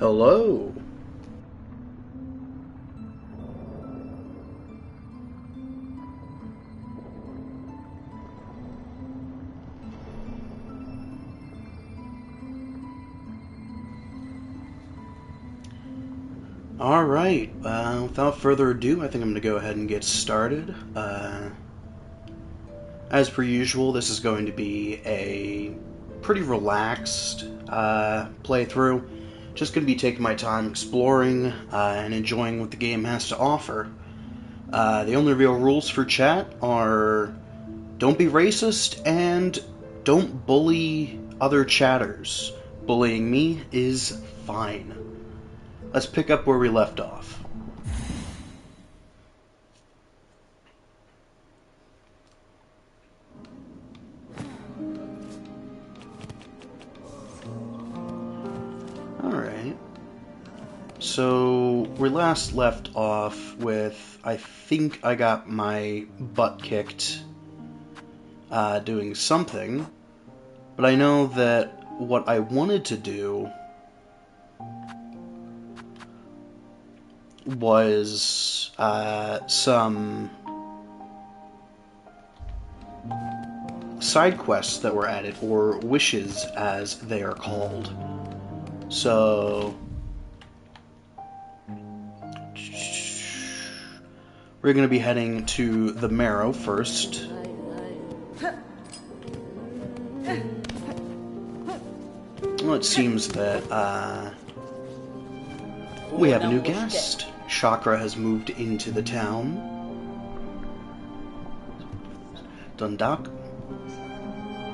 Hello. Alright, without further ado, I think I'm going to go ahead and get started. As per usual, this is going to be a pretty relaxed playthrough. Just going to be taking my time exploring and enjoying what the game has to offer. The only real rules for chat are don't be racist and don't bully other chatters. Bullying me is fine. Let's pick up where we left off. Alright. So, we last left off with, I think I got my butt kicked doing something, but I know that what I wanted to do was some side quests that were added, or wishes as they are called. So we're going to be heading to the Marrow first. Well, it seems that we have a new guest. Chakra has moved into the town. Dundak?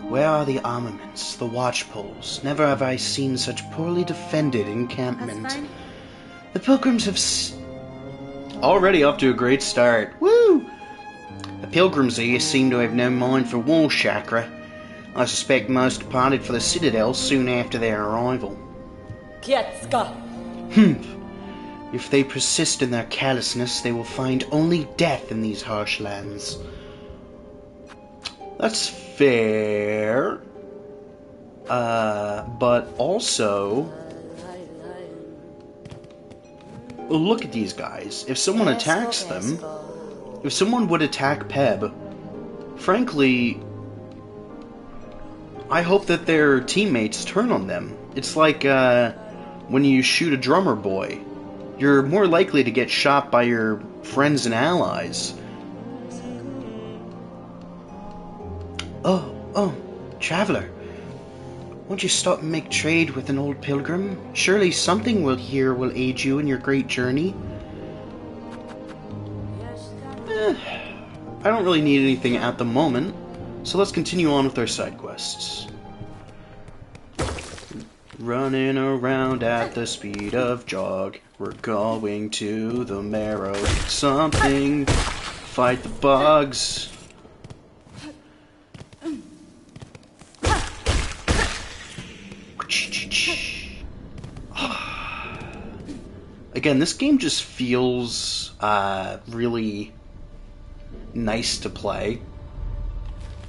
Where are the armaments, the watchpoles? Never have I seen such poorly defended encampment. The pilgrims have already off to a great start. Woo! The pilgrims here seem to have no mind for war, Chakra. I suspect most departed for the Citadel soon after their arrival. Kietska! If they persist in their callousness, they will find only death in these harsh lands. That's fair. But also, look at these guys. If someone attacks them, if someone would attack Peb, frankly, I hope that their teammates turn on them. It's like when you shoot a drummer boy. You're more likely to get shot by your friends and allies. Oh, traveler. Won't you stop and make trade with an old pilgrim? Surely something here will aid you in your great journey. I don't really need anything at the moment, so let's continue on with our side quests. Running around at the speed of jog. We're going to the Marrow. Something. Fight the bugs. Again, this game just feels really nice to play.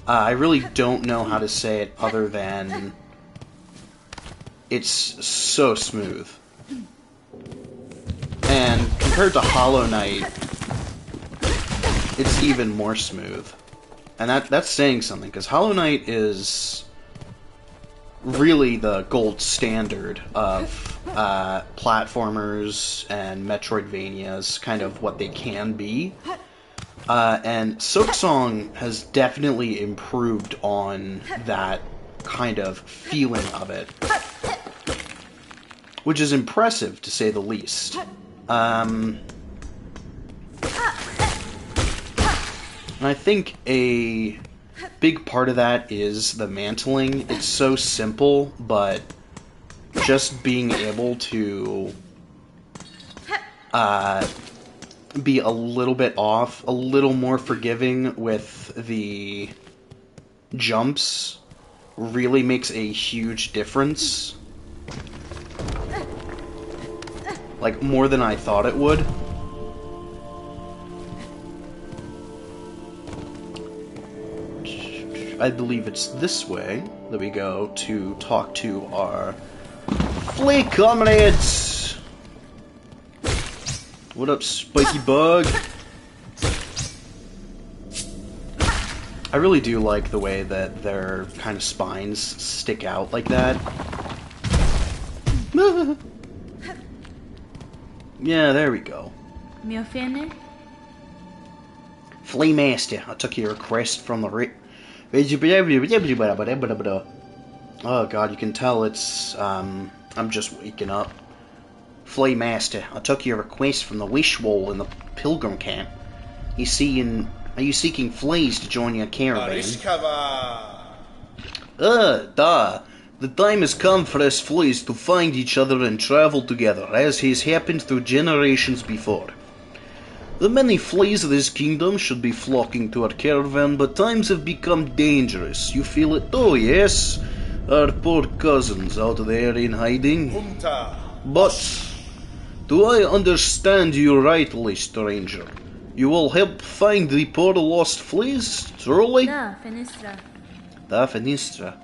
I really don't know how to say it other than it's so smooth. And compared to Hollow Knight, it's even more smooth. And that's saying something, because Hollow Knight is really the gold standard of platformers and Metroidvanias, kind of what they can be. And Silksong has definitely improved on that kind of feeling of it, which is impressive to say the least. And I think a big part of that is the mantling. It's so simple, but just being able to be a little bit off, a little more forgiving with the jumps really makes a huge difference. Like, more than I thought it would. I believe it's this way that we go to talk to our flea comrades! What up, spiky bug? I really do like the way that their kind of spines stick out like that. Yeah, there we go. Mio fene? Flea Master, I took your request from the Oh god, you can tell it's, I'm just waking up. Flea Master, I took your request from the wish wall in the pilgrim camp. Are you seeking fleas to join your caravan? Duh. The time has come for us fleas to find each other and travel together, as has happened through generations before. The many fleas of this kingdom should be flocking to our caravan, but times have become dangerous. You feel it too, yes? Our poor cousins out there in hiding. But do I understand you rightly, stranger? You will help find the poor lost fleas, truly? Da, fenestra. Da Finistra.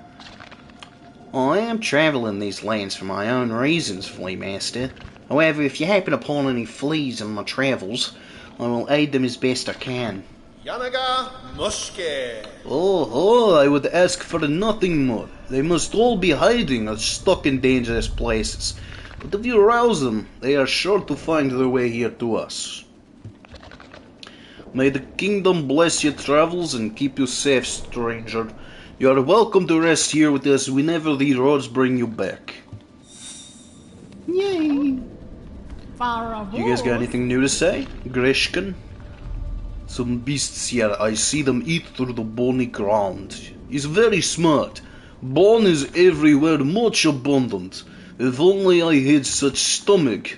Oh, I am traveling these lands for my own reasons, Flea Master. However, if you happen upon any fleas in my travels, I will aid them as best I can. Yanaga Mushke. Oh, I would ask for nothing more. They must all be hiding or stuck in dangerous places. But if you rouse them, they are sure to find their way here to us. May the kingdom bless your travels and keep you safe, stranger. You are welcome to rest here with us whenever the roads bring you back. Yay! You guys got anything new to say? Grishkin? Some beasts here, I see them eat through the bony ground. He's very smart. Bone is everywhere, much abundant. If only I had such stomach.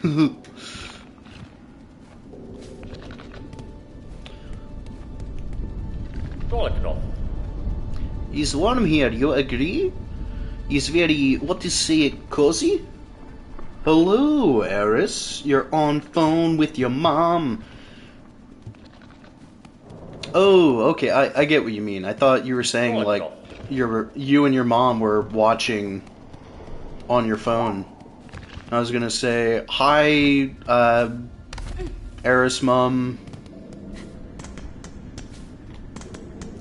It's warm here, you agree? It's very, what to say, cozy? Hello, Eris. You're on phone with your mom. Oh, okay, I get what you mean. I thought you were saying, like, you and your mom were watching on your phone. I was gonna say, hi, Eris mom.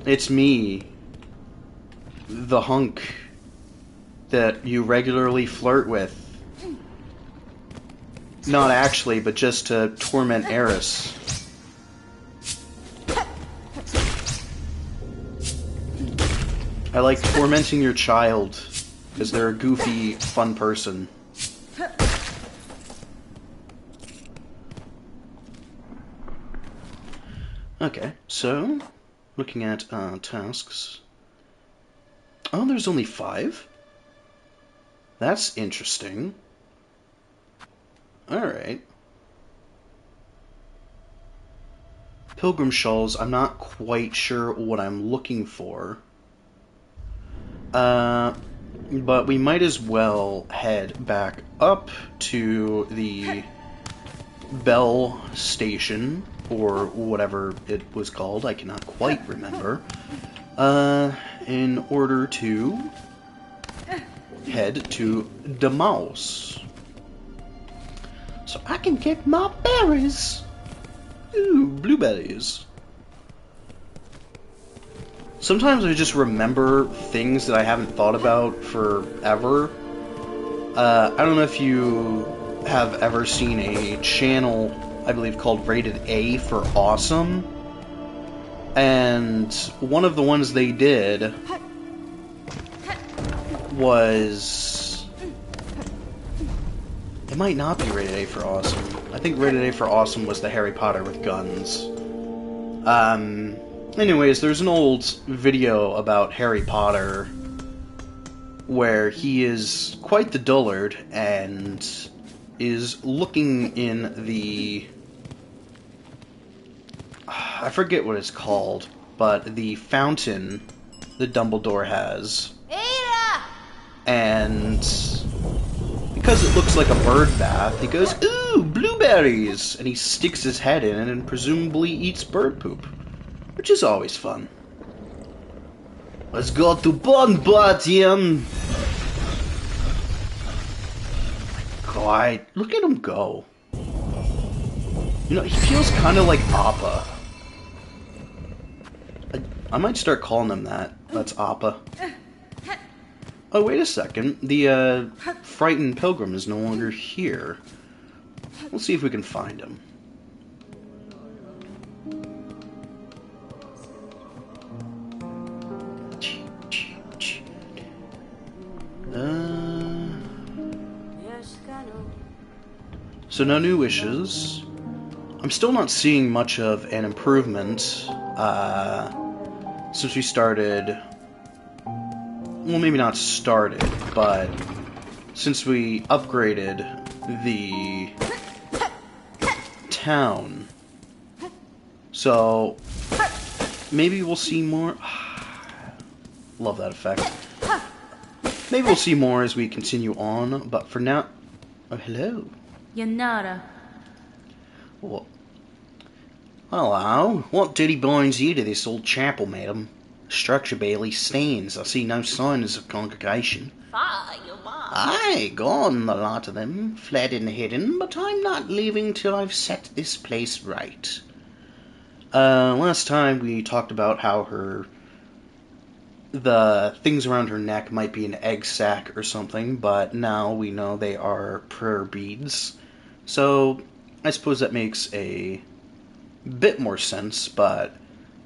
It's me, the hunk that you regularly flirt with. Not actually, but just to torment Eris. I like tormenting your child, because they're a goofy, fun person. Okay, so, looking at tasks. Oh, there's only 5? That's interesting. Alright. Pilgrim shawls, I'm not quite sure what I'm looking for. But we might as well head back up to the Bell Station, or whatever it was called, I cannot quite remember, in order to head to the mouse. So I can get my berries! Ooh, blueberries. Sometimes I just remember things that I haven't thought about forever. I don't know if you have ever seen a channel, I believe, called Rated A for Awesome. And one of the ones they did was... It might not be Rated A for Awesome. I think Rated A for Awesome was the Harry Potter with guns. Anyways, there's an old video about Harry Potter where he is quite the dullard and is looking in the... I forget what it's called, but the fountain that Dumbledore has. Ada! And because it looks like a bird bath, he goes, "Ooh, blueberries!" And he sticks his head in it and presumably eats bird poop. Which is always fun. Let's go to Bonbatium! God, look at him go. You know, he feels kind of like Appa. I might start calling him that. That's Appa. Oh, wait a second. The frightened pilgrim is no longer here. We'll see if we can find him. So no new wishes. I'm still not seeing much of an improvement since we started. Well, maybe not started, but since we upgraded the town. So maybe we'll see more. Love that effect. Maybe we'll see more as we continue on, but for now... Oh, hello. Yanara. What? Hello. What duty binds you to this old chapel, madam? The structure barely stands. I see no signs of congregation. Aye, gone, the lot of them. Fled and hidden, but I'm not leaving till I've set this place right. Last time we talked about how the things around her neck might be an egg sac or something, but now we know they are prayer beads. So, I suppose that makes a bit more sense, but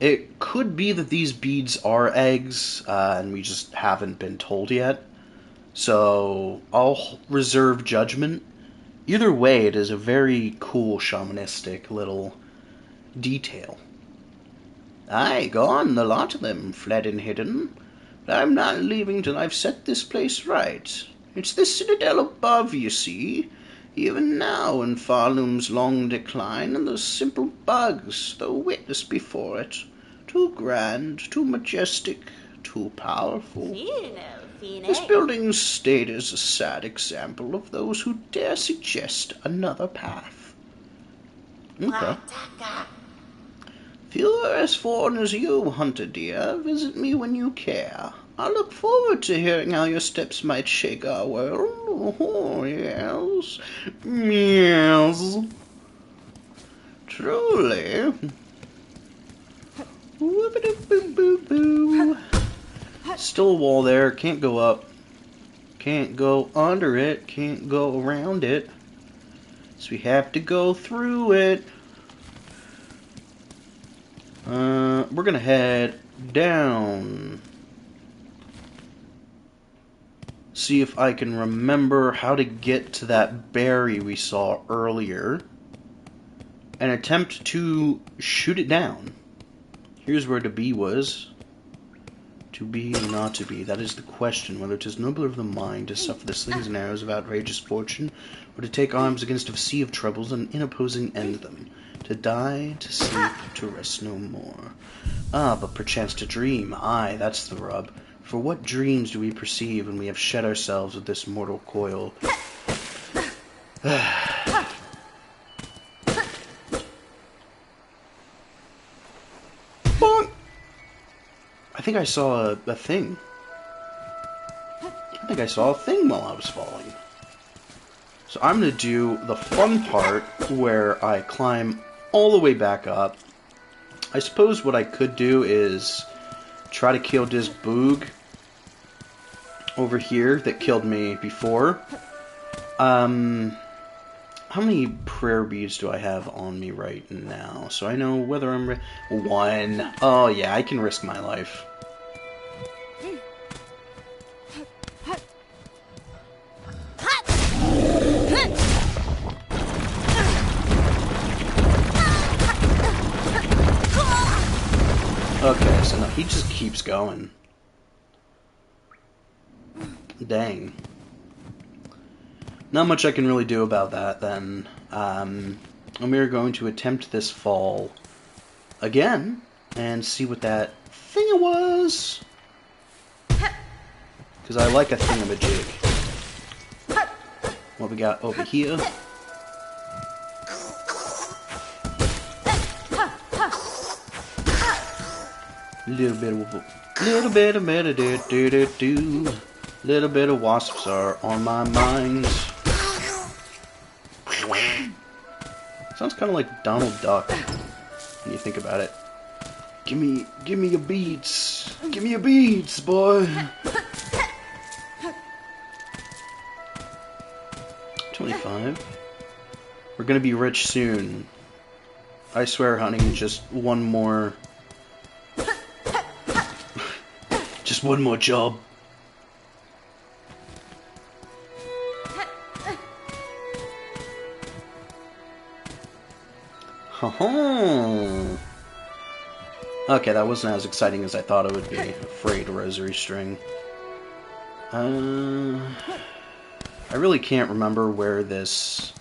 it could be that these beads are eggs, and we just haven't been told yet. So, I'll reserve judgment. Either way, it is a very cool shamanistic little detail. Aye, gone, the lot of them, fled and hidden. But I'm not leaving till I've set this place right. It's the citadel above, you see. Even now, in Farloom's long decline, and those simple bugs, though witness before it. Too grand, too majestic, too powerful. This building's state is a sad example of those who dare suggest another path. Okay. Few are as foreign as you, hunter dear. Visit me when you care. I look forward to hearing how your steps might shake our world. Oh, yes. Yes. Truly. Whoop-a-doop-boo-boo-boo. Still a wall there. Can't go up. Can't go under it. Can't go around it. So we have to go through it. We're gonna head down. See if I can remember how to get to that berry we saw earlier. And attempt to shoot it down. Here's where the bee was. To be or not to be, that is the question. Whether 'tis nobler of the mind to suffer the slings and arrows of outrageous fortune, or to take arms against a sea of troubles and in opposing end them. To die, to sleep, to rest no more. Ah, but perchance to dream, aye, that's the rub. For what dreams do we perceive when we have shed ourselves with this mortal coil? Bonk! I think I saw a thing. I think I saw a thing while I was falling. So I'm going to do the fun part where I climb all the way back up. I suppose what I could do is try to kill this boog over here that killed me before. How many prayer beads do I have on me right now? So I know whether I'm... One. Oh yeah, I can risk my life. Okay, so no, he just keeps going. Dang. Not much I can really do about that, then. And we are going to attempt this fall again, and see what that thing was. Because I like a thingamajig. What we got over here? Little bit of wasps are on my mind. Sounds kind kind of like Donald Duck when you think about it. Give me your beats. Give me your beats, boy. 25. We're gonna be rich soon. I swear, honey, just one more... just one more job. Ha-ha! Okay, that wasn't as exciting as I thought it would be. Afraid rosary string. I really can't remember where this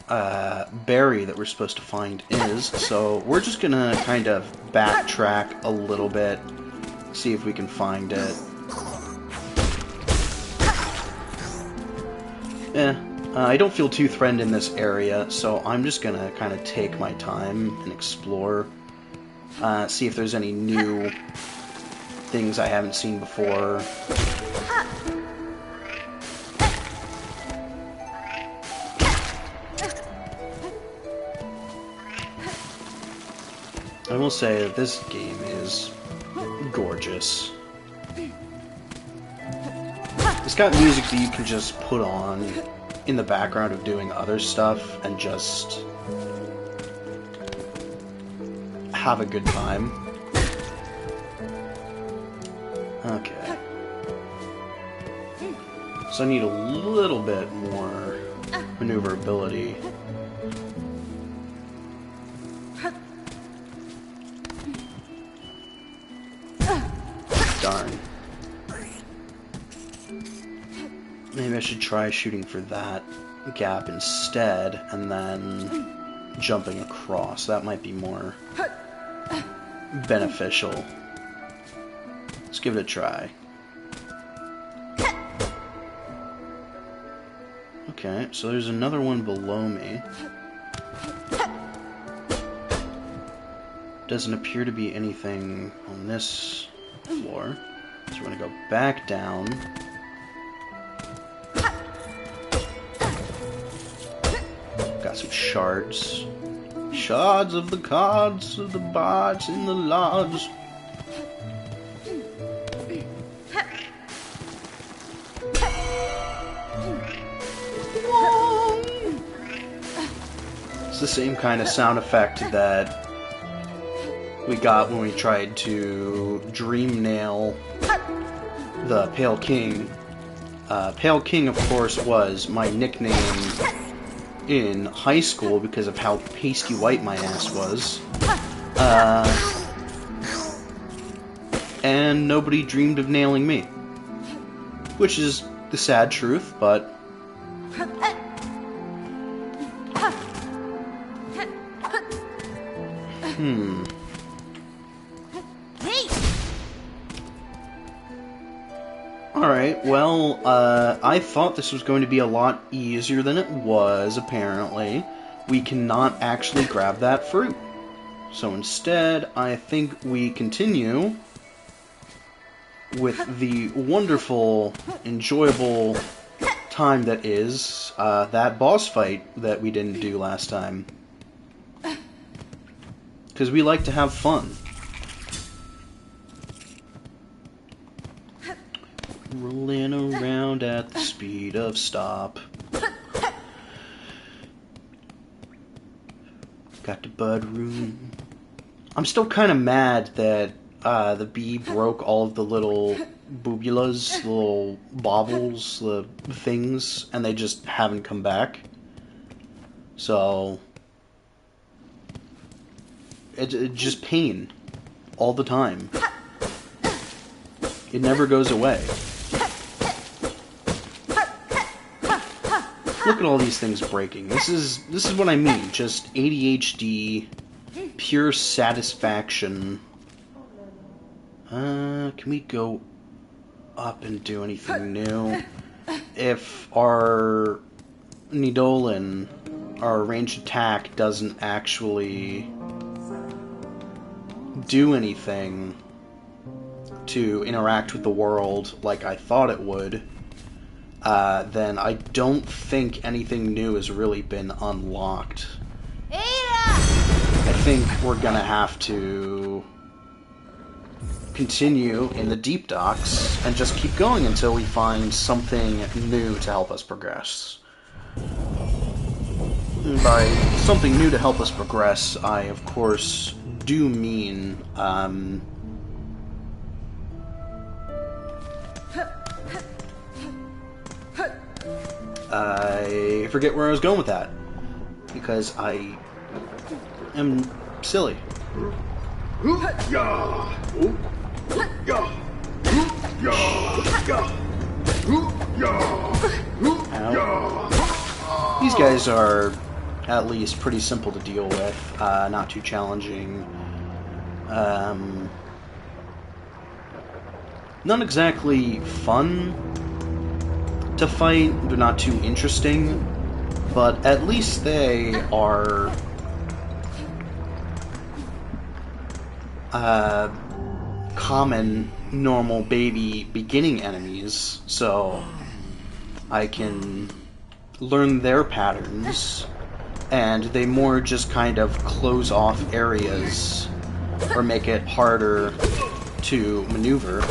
berry that we're supposed to find is, so we're just gonna kind of backtrack a little bit, see if we can find it. I don't feel too threatened in this area, so I'm just gonna kind of take my time and explore, see if there's any new things I haven't seen before. I will say that this game is gorgeous. It's got music that you can just put on in the background of doing other stuff and just have a good time. Okay. So I need a little bit more maneuverability. Darn. Maybe I should try shooting for that gap instead, and then jumping across. That might be more beneficial. Let's give it a try. Okay, so there's another one below me. Doesn't appear to be anything on this floor. So we're gonna go back down. Got some shards. Shards of the cards of the bards in the lodge. It's the same kind of sound effect that we got when we tried to dream nail the Pale King. Pale King, of course, was my nickname in high school because of how pasty white my ass was. And nobody dreamed of nailing me. Which is the sad truth, but... Alright, well, I thought this was going to be a lot easier than it was, apparently. We cannot actually grab that fruit. So instead, I think we continue with the wonderful, enjoyable time that is that boss fight that we didn't do last time. Because we like to have fun. Rolling around at the speed of stop. Got the bud room. I'm still kind of mad that the bee broke all of the little boobulas, the little baubles, the things, and they just haven't come back. So... It's just pain. All the time. It never goes away. Look at all these things breaking. This is what I mean. Just ADHD, pure satisfaction. Can we go up and do anything new? If our Nidolin, our ranged attack, doesn't actually do anything to interact with the world like I thought it would, then I don't think anything new has really been unlocked. I think we're gonna have to continue in the deep docks and just keep going until we find something new to help us progress. And by something new to help us progress, I of course do mean I forget where I was going with that because I am silly. Ow. These guys are at least pretty simple to deal with, not too challenging. Not exactly fun to fight, they're not too interesting, but at least they are common, normal baby beginning enemies, so I can learn their patterns, and they more just kind of close off areas or make it harder to maneuver.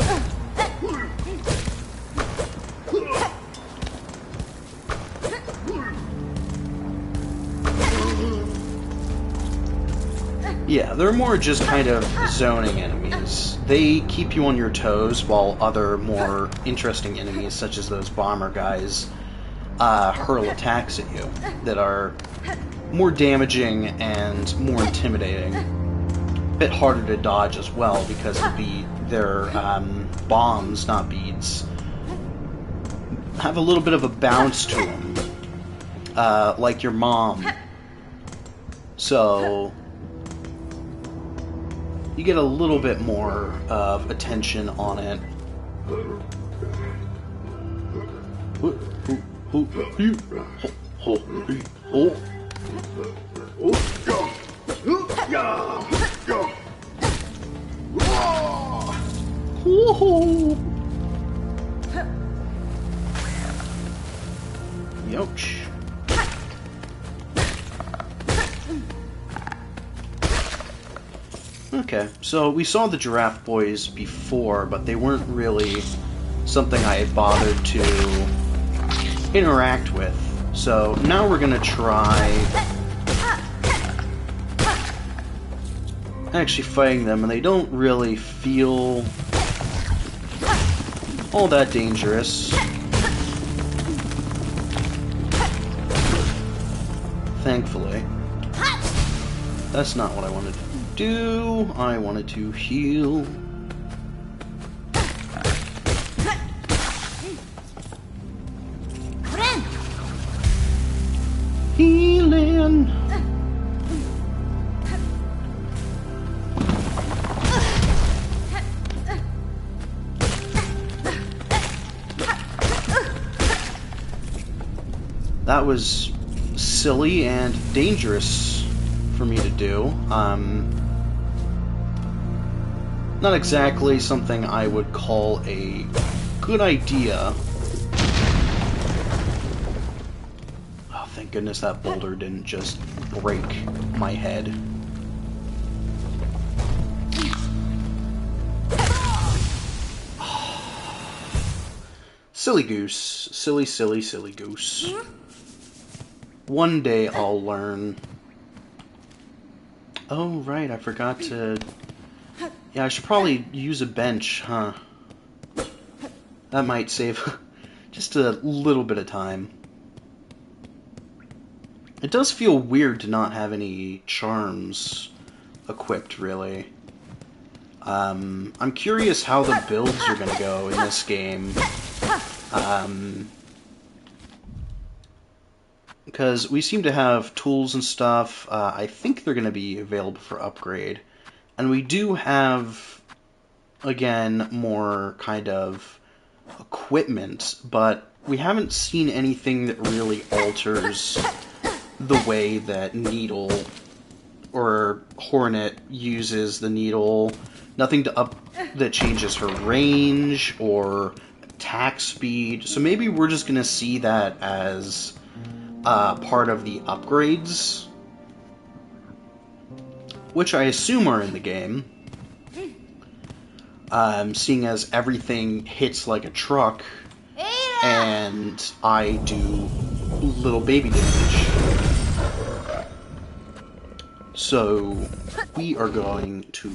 Yeah, they're more just kind of zoning enemies. They keep you on your toes, while other more interesting enemies, such as those bomber guys, hurl attacks at you that are more damaging and more intimidating. A bit harder to dodge as well because their bombs, not beads, have a little bit of a bounce to them, like your mom. So you get a little bit more of attention on it. Youch. Okay, so we saw the giraffe boys before, but they weren't really something I had bothered to interact with. So now we're gonna try actually fighting them, and they don't really feel all that dangerous. Thankfully. That's not what I wanted to do. I wanted to heal. Healing. That was silly and dangerous for me to do. Not exactly something I would call a good idea. Oh, thank goodness that boulder didn't just break my head. Silly goose. Silly, silly, silly goose. One day I'll learn. Oh, right, I forgot to... Yeah, I should probably use a bench, huh? That might save just a little bit of time. It does feel weird to not have any charms equipped, really. I'm curious how the builds are gonna go in this game. Because we seem to have tools and stuff. I think they're going to be available for upgrade. And we do have, again, more kind of equipment, but we haven't seen anything that really alters the way that Needle or Hornet uses the needle. Nothing that changes her range or attack speed. So maybe we're just gonna see that as part of the upgrades, which I assume are in the game. Seeing as everything hits like a truck, and I do little baby damage. So we are going to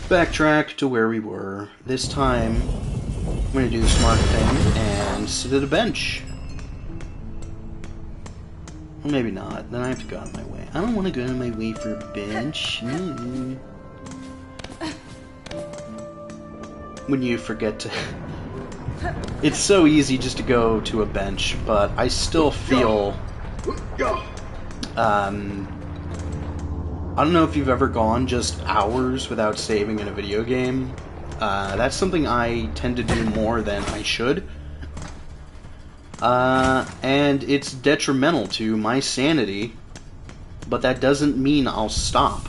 backtrack to where we were. This time, I'm going to do the smart thing and sit at a bench. Or maybe not. Then I have to go out of my way. I don't want to go out of my way for a bench. When you forget to... It's so easy just to go to a bench, but I still feel... I don't know if you've ever gone just hours without saving in a video game. That's something I tend to do more than I should. And it's detrimental to my sanity, but that doesn't mean I'll stop.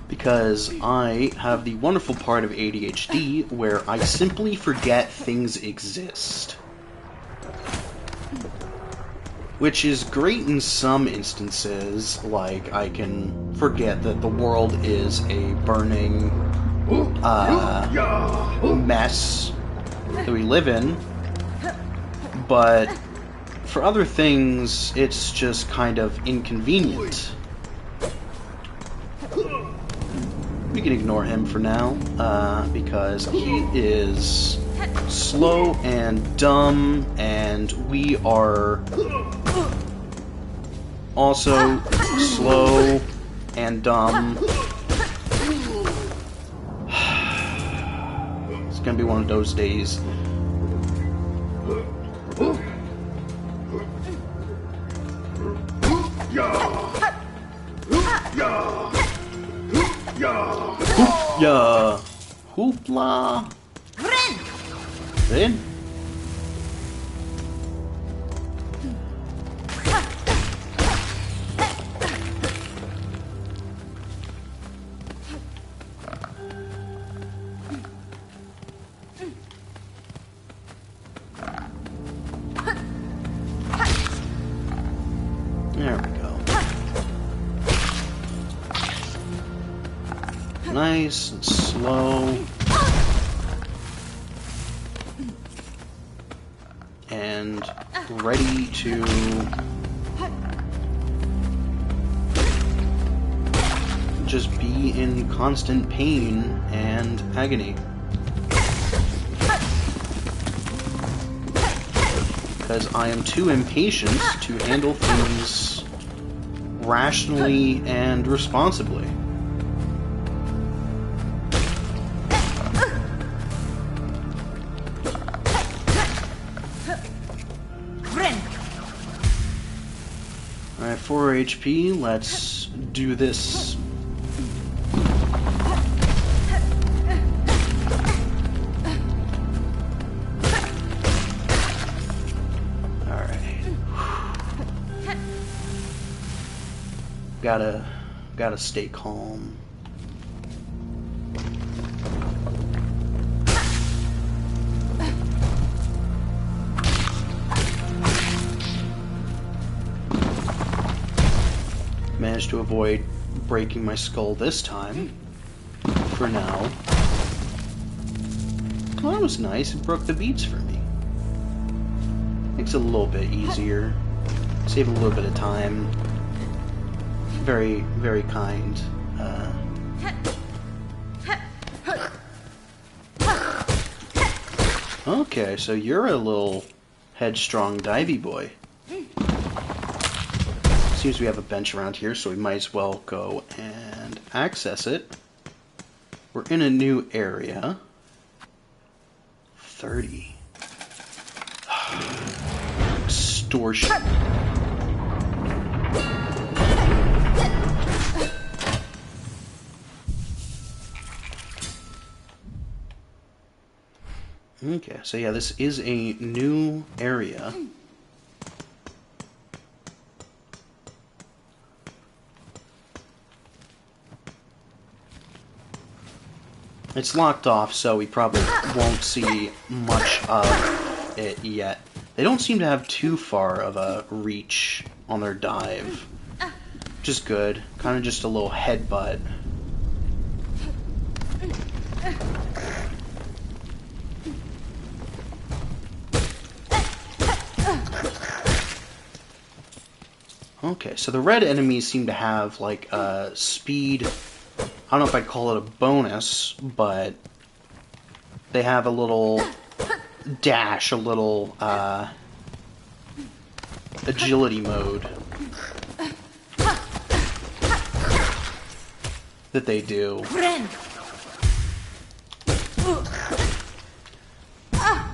Because I have the wonderful part of ADHD where I simply forget things exist. Which is great in some instances, like I can forget that the world is a burning mess that we live in, but for other things, it's just kind of inconvenient. We can ignore him for now, because he is slow and dumb, and we are also slow and dumb. It's gonna be one of those days. Yeah. Hoopla. Rin. There we go. Nice and slow. And ready to just be in constant pain and agony. Because I am too impatient to handle things rationally and responsibly. Alright, 4 HP, let's do this. Gotta stay calm. Managed to avoid breaking my skull this time. For now. Well, that was nice. It broke the beats for me. Makes it a little bit easier. Save a little bit of time. Very, very kind. Okay, so you're a little headstrong divey boy. Seems we have a bench around here, so we might as well go and access it. We're in a new area. 30. Extortion. Okay, so yeah, this is a new area. It's locked off, so we probably won't see much of it yet. They don't seem to have too far of a reach on their dive, which is good. Kind of just a little headbutt. Okay, so the red enemies seem to have, like, a speed... I don't know if I'd call it a bonus, but they have a little dash, a little, agility mode that they do.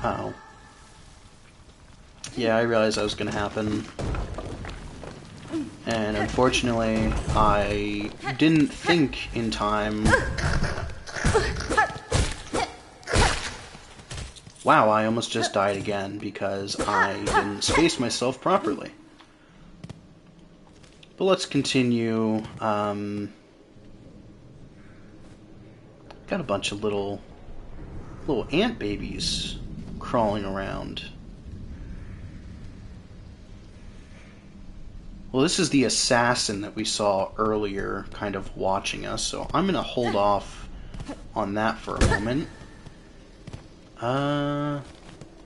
Oh. Yeah, I realized that was gonna happen. And unfortunately, I didn't think in time. Wow, I almost just died again because I didn't space myself properly. But let's continue. Got a bunch of little ant babies crawling around. Well, this is the assassin that we saw earlier kind of watching us, so I'm going to hold off on that for a moment. Yeah,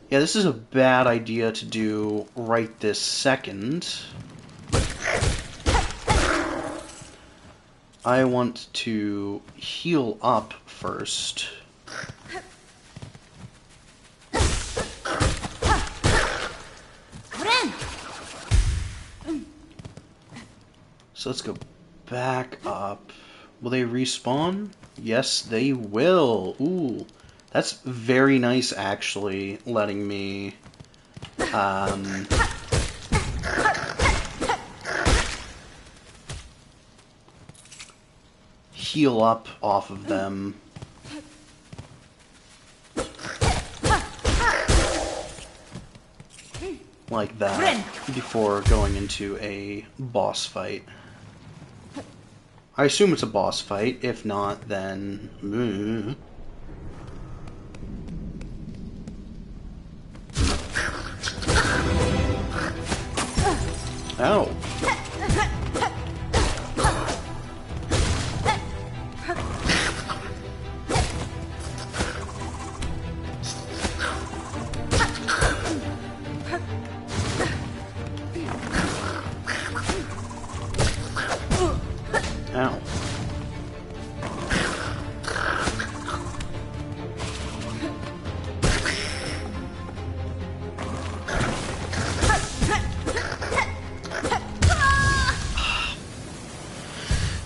this is a bad idea to do right this second. I want to heal up first. So let's go back up. Will they respawn? Yes, they will. Ooh, that's very nice, actually, letting me heal up off of them. Like that, before going into a boss fight. I assume it's a boss fight. If not, then... Ow. Ow.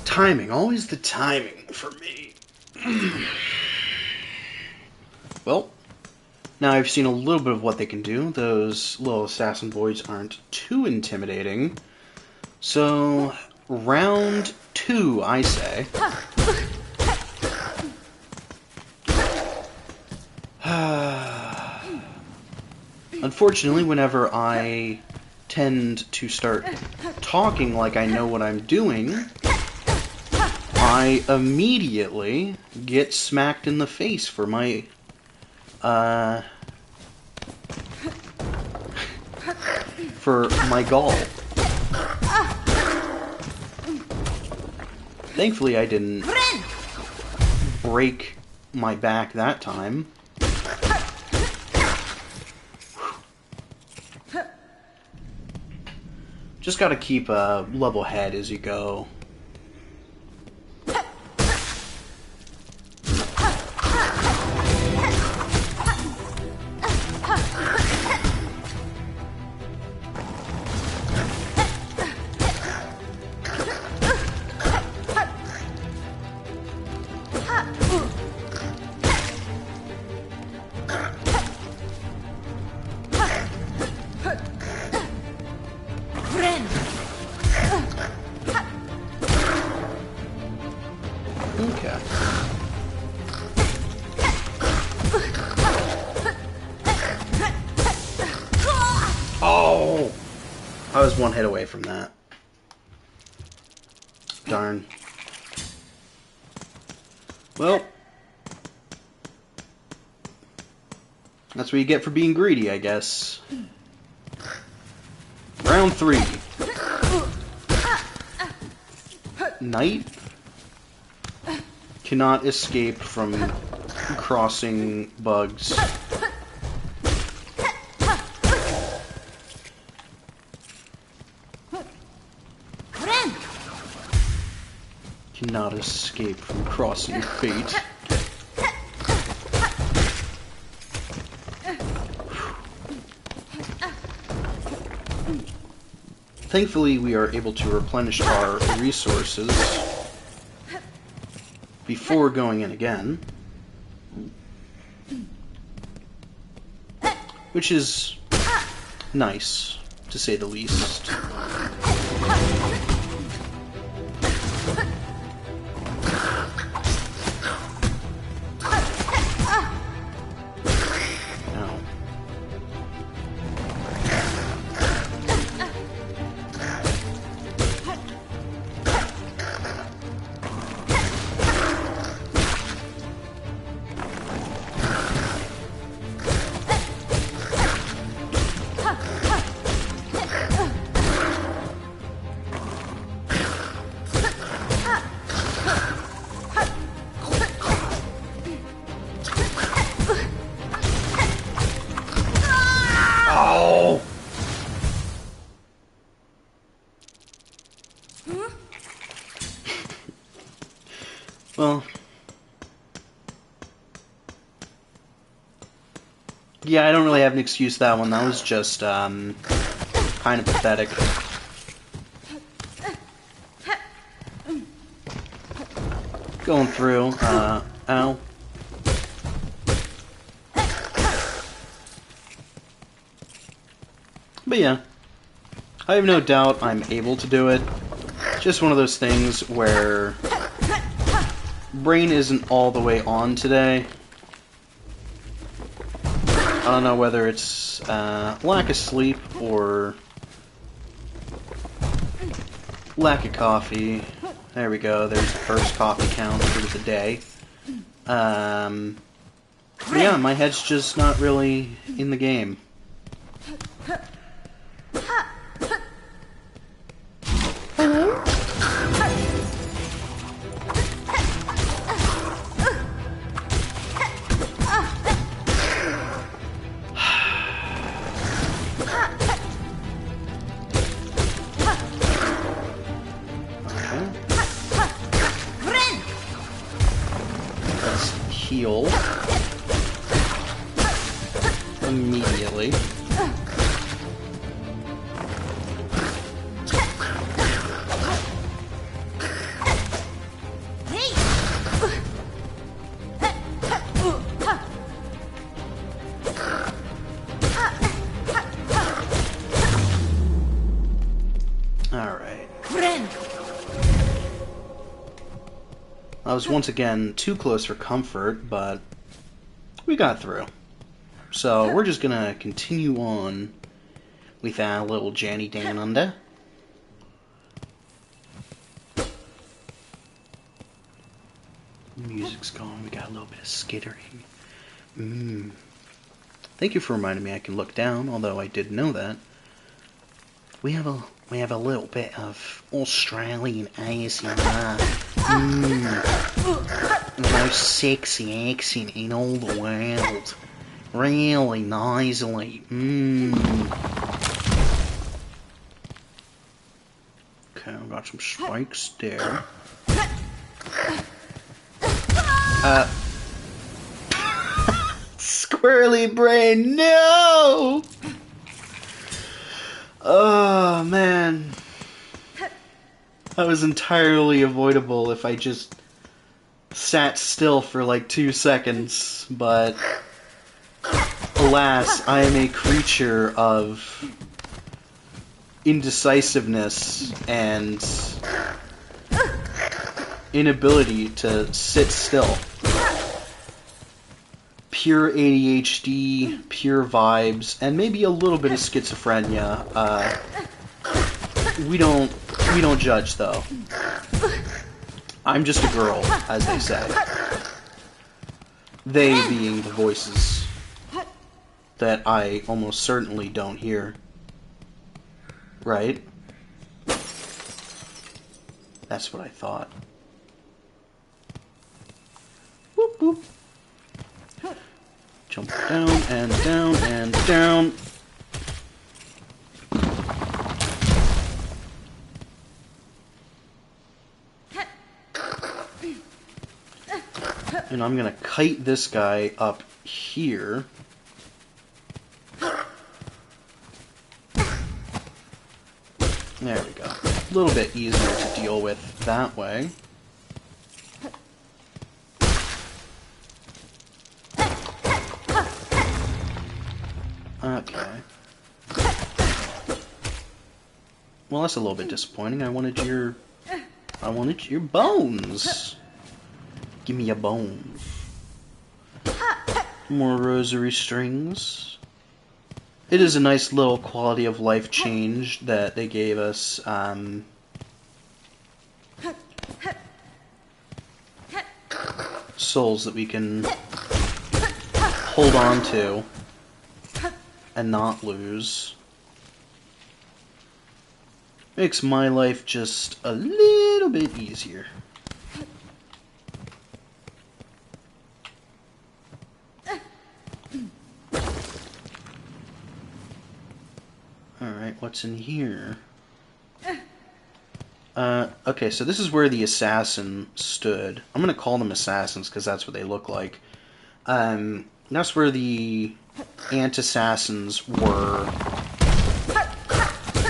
Timing, always the timing for me. Well, now I've seen a little bit of what they can do. Those little assassin boys aren't too intimidating. So, round 2, I say. Unfortunately, whenever I tend to start talking like I know what I'm doing, I immediately get smacked in the face for my, gall. Thankfully, I didn't break my back that time. Just gotta keep a level head as you go. Okay. Oh! I was one hit away from that. Darn. Well, That's what you get for being greedy, I guess. Round 3. Knight cannot escape from crossing bugs. Cannot escape from crossing fate. Thankfully, we are able to replenish our resources before going in again. Which is nice, to say the least. Well, yeah, I don't really have an excuse for that one. That was just, kind of pathetic. Going through, ow. But yeah, I have no doubt I'm able to do it. Just one of those things where brain isn't all the way on today. I don't know whether it's lack of sleep or lack of coffee. There we go, there's the first coffee count for the day. But yeah, my head's just not really in the game. Heal immediately. Alright. I was once again too close for comfort, but we got through. So we're just gonna continue on with our little journey down under. Music's gone, we got a little bit of skittering. Thank you for reminding me I can look down, although I did know that. We have a little bit of Australian ASMR. The most sexy accent in all the world. Really nicely. Okay, I've got some spikes there. Squirrely brain, no! Oh, man. That was entirely avoidable if I just sat still for like 2 seconds, but alas, I am a creature of indecisiveness and inability to sit still. Pure ADHD, pure vibes, and maybe a little bit of schizophrenia. We don't judge, though. I'm just a girl, as they say. They being the voices that I almost certainly don't hear. Right? That's what I thought. Whoop whoop. Jump down and down and down. And I'm gonna kite this guy up here. There we go. A little bit easier to deal with that way. Okay. Well, that's a little bit disappointing. I wanted your bones. Give me your bones. More rosary strings. It is a nice little quality of life change that they gave us. Souls that we can hold on to and not lose. Makes my life just a little bit easier. Alright, what's in here? Okay, so this is where the assassin stood. I'm gonna call them assassins because that's what they look like. That's where the ant-assassins were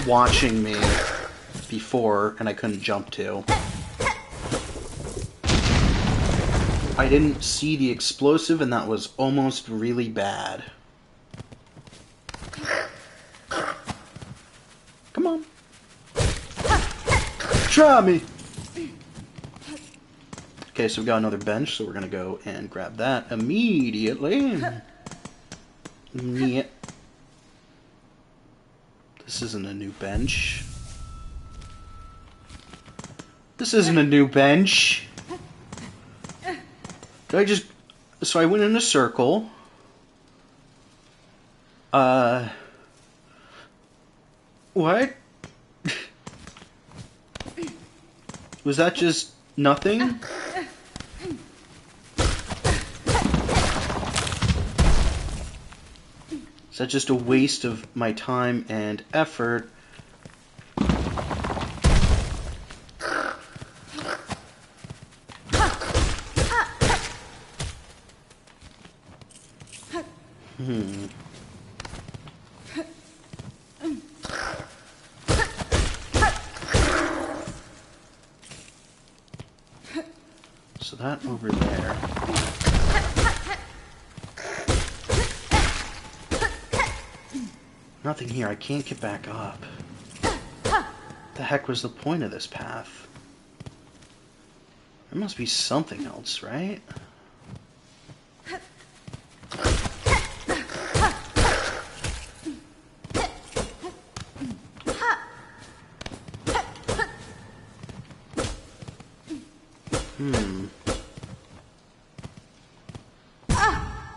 watching me before, and I couldn't jump to. I didn't see the explosive, and that was almost really bad. Come on. Try me! Okay, so we've got another bench, so we're gonna go and grab that immediately. Yeah. This isn't a new bench. This isn't a new bench. Did I just... So I went in a circle. What? Was that just nothing? Is that just a waste of my time and effort? So that over there. Nothing here. I can't get back up. The heck was the point of this path? There must be something else, right?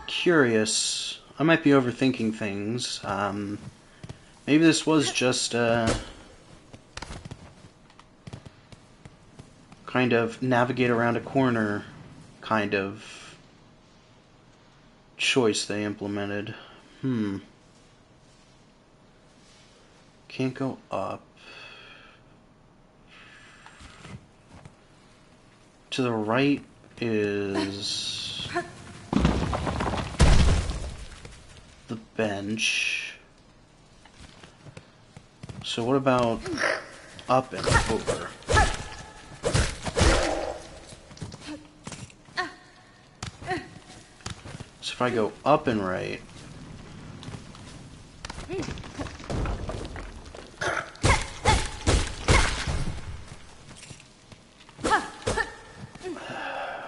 Curious. I might be overthinking things. Maybe this was just kind of navigate around a corner kind of choice they implemented. Can't go up. To the right is the bench. So what about up and over? So if I go up and right,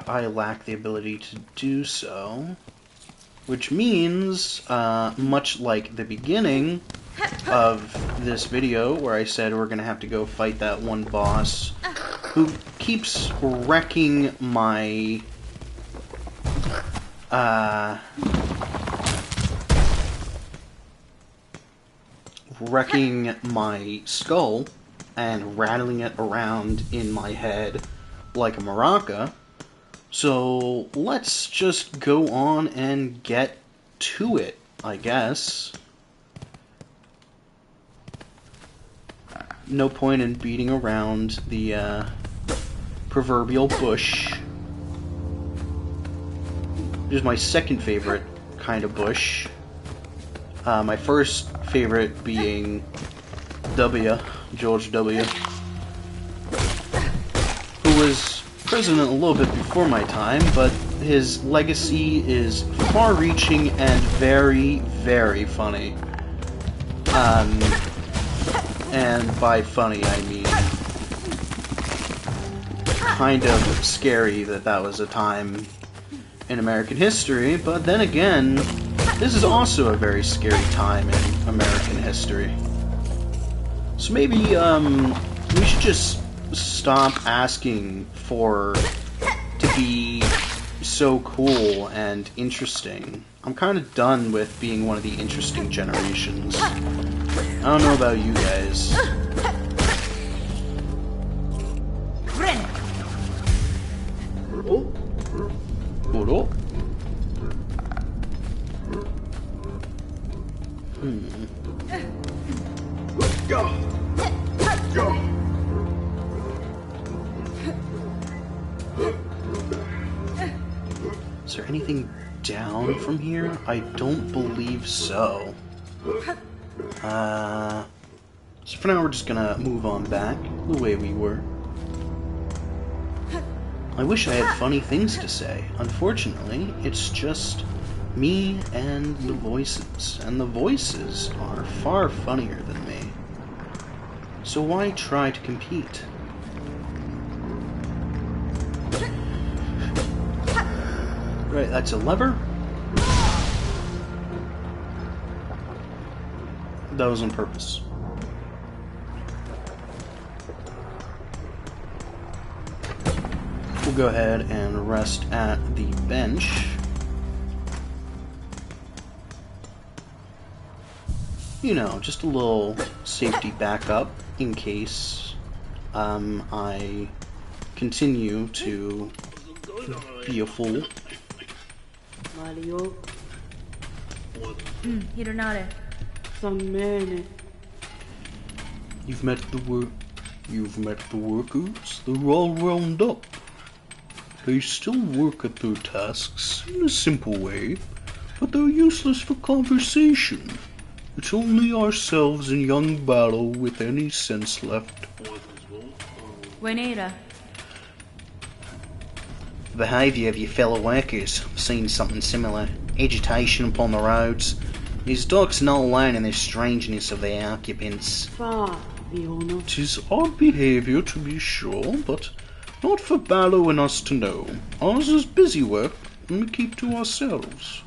I lack the ability to do so, which means, much like the beginning of this video where I said we're gonna have to go fight that one boss who keeps wrecking my wrecking my skull and rattling it around in my head like a maraca. So let's just go on and get to it, I guess. No point in beating around the proverbial bush. This is my second favorite kind of bush. My first favorite being George W., who was president a little bit before my time, but his legacy is far-reaching and very, very funny. And by funny, I mean kind of scary that was a time in American history, but then again, this is also a very scary time in American history. So maybe, we should just stop asking to be so cool and interesting. I'm kind of done with being one of the interesting generations. I don't know about you guys. Hello? Is there anything down from here? I don't believe so. So for now we're just gonna move on back the way we were. I wish I had funny things to say. Unfortunately, it's just me and the voices. And the voices are far funnier than me. So why try to compete? Right, that's a lever. That was on purpose. We'll go ahead and rest at the bench. You know, just a little safety backup in case I continue to be a fool. Mario. Hironare. Samene. You've met the workers. They're all round up. They still work at their tasks in a simple way, but they're useless for conversation. It's only ourselves and young Battle with any sense left. Buenera. The behaviour of your fellow workers. I've seen something similar. Agitation upon the roads. These dogs are not alone in the strangeness of their occupants. Fa, Fiona. 'Tis odd behaviour to be sure, but not for Barlow and us to know. Ours is busy work, and we keep to ourselves.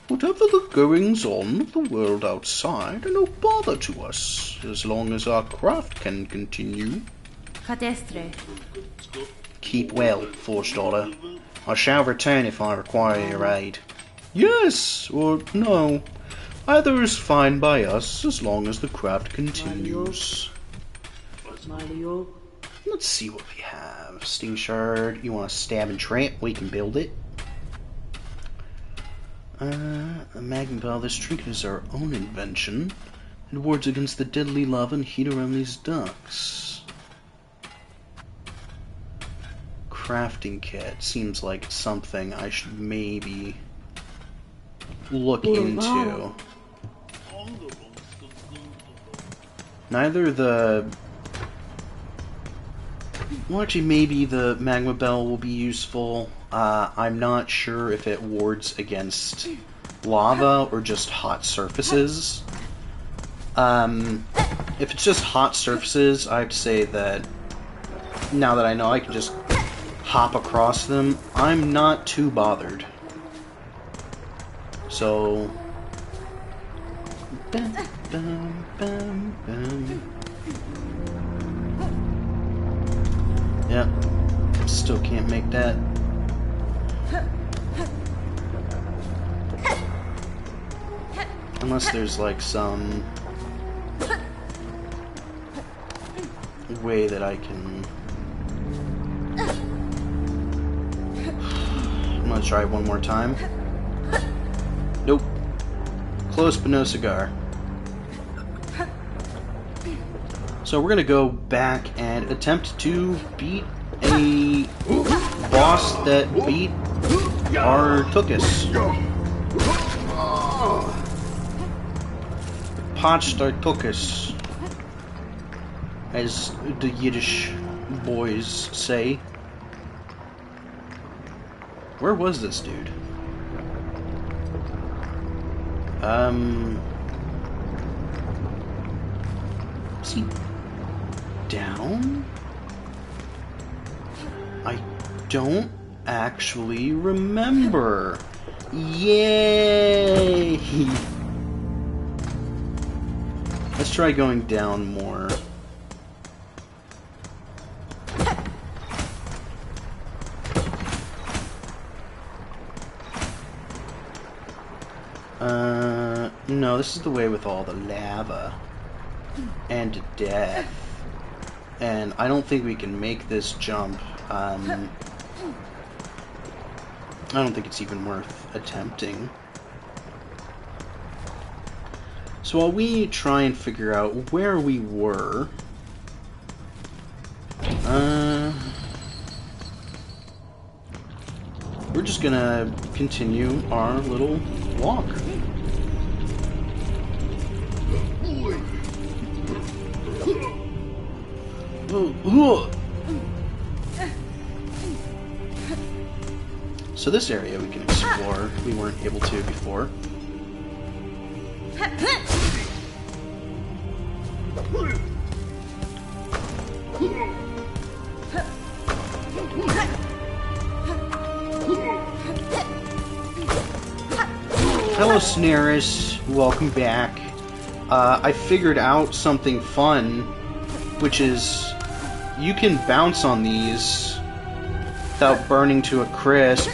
Whatever the goings on of the world outside are no bother to us, as long as our craft can continue. Catestre. Keep well, Forged Daughter. I shall return if I require your aid. Yes, or no. Either is fine by us, as long as the craft continues. Mario. Let's see what we have. Sting Shard, you want to stab and trap? We can build it. A Magma Bell, this trinket is our own invention. It wards against the deadly lava and heat around these ducts. Crafting kit seems like something I should maybe look into. Neither the... Well, actually, maybe the Magma Bell will be useful. I'm not sure if it wards against lava or just hot surfaces. If it's just hot surfaces, I have to say that now that I know I can just hop across them, I'm not too bothered. So... Bam, bam, bam, bam. Yep, still can't make that. Unless there's like some way that I can... I'm gonna try one more time. Nope. Close but no cigar. So we're gonna go back and attempt to beat a boss that beat our Tukus. Potched our Tukus, as the Yiddish boys say. Where was this dude? Is he down? I don't actually remember. Yay! Let's try going down more. No, this is the way with all the lava and death. And I don't think we can make this jump. I don't think it's even worth attempting. So while we try and figure out where we were, we're just gonna continue our little walk. So this area we can explore. We weren't able to before. Hello, Snaris. Welcome back. I figured out something fun, which is you can bounce on these without burning to a crisp.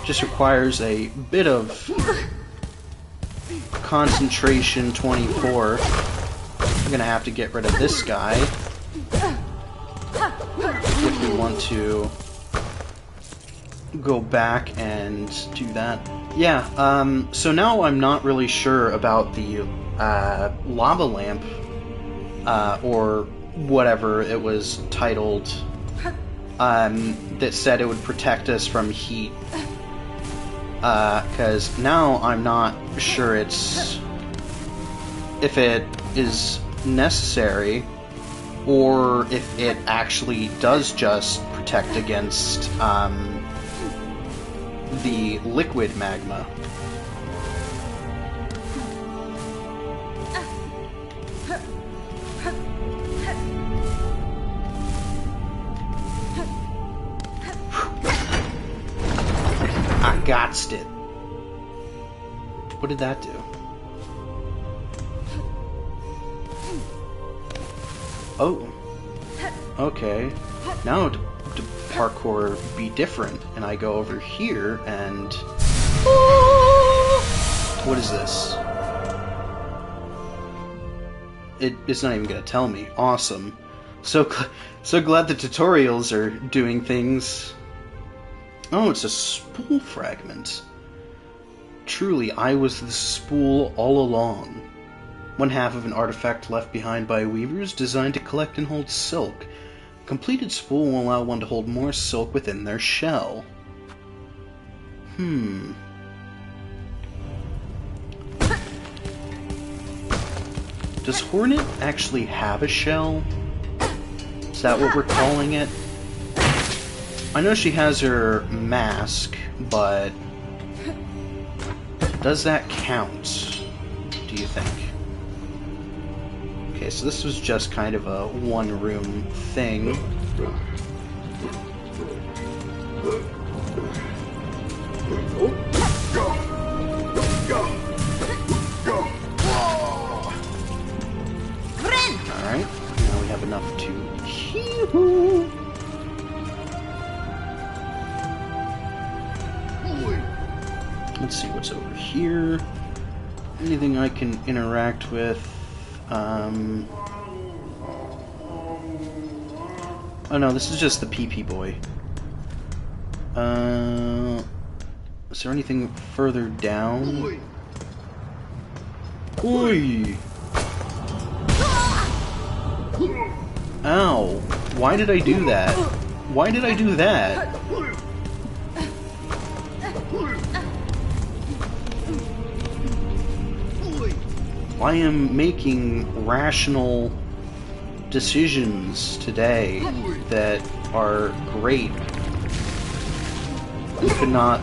Just requires a bit of concentration. 24. We're gonna have to get rid of this guy if we want to go back and do that. Yeah, so now I'm not really sure about the lava lamp, or whatever it was titled, that said it would protect us from heat. Because now I'm not sure if it is necessary, or if it actually does just protect against the liquid magma. I gotched it. What did that do? Oh. Okay. Now to parkour be different, and I go over here and... What is this? It's not even gonna tell me. Awesome. So glad the tutorials are doing things. Oh, it's a spool fragment. Truly, I was the spool all along. One half of an artifact left behind by weavers designed to collect and hold silk. A completed spool will allow one to hold more silk within their shell. Does Hornet actually have a shell? Is that what we're calling it? I know she has her mask, but does that count, do you think? Okay, so this was just kind of a one-room thing. Alright, now we have enough to... Hee-hoo! Let's see what's over here. Anything I can interact with? Oh no, this is just the PP boy. Is there anything further down? Oi! Ow! Why did I do that? Why did I do that? I am making rational decisions today that are great. It could not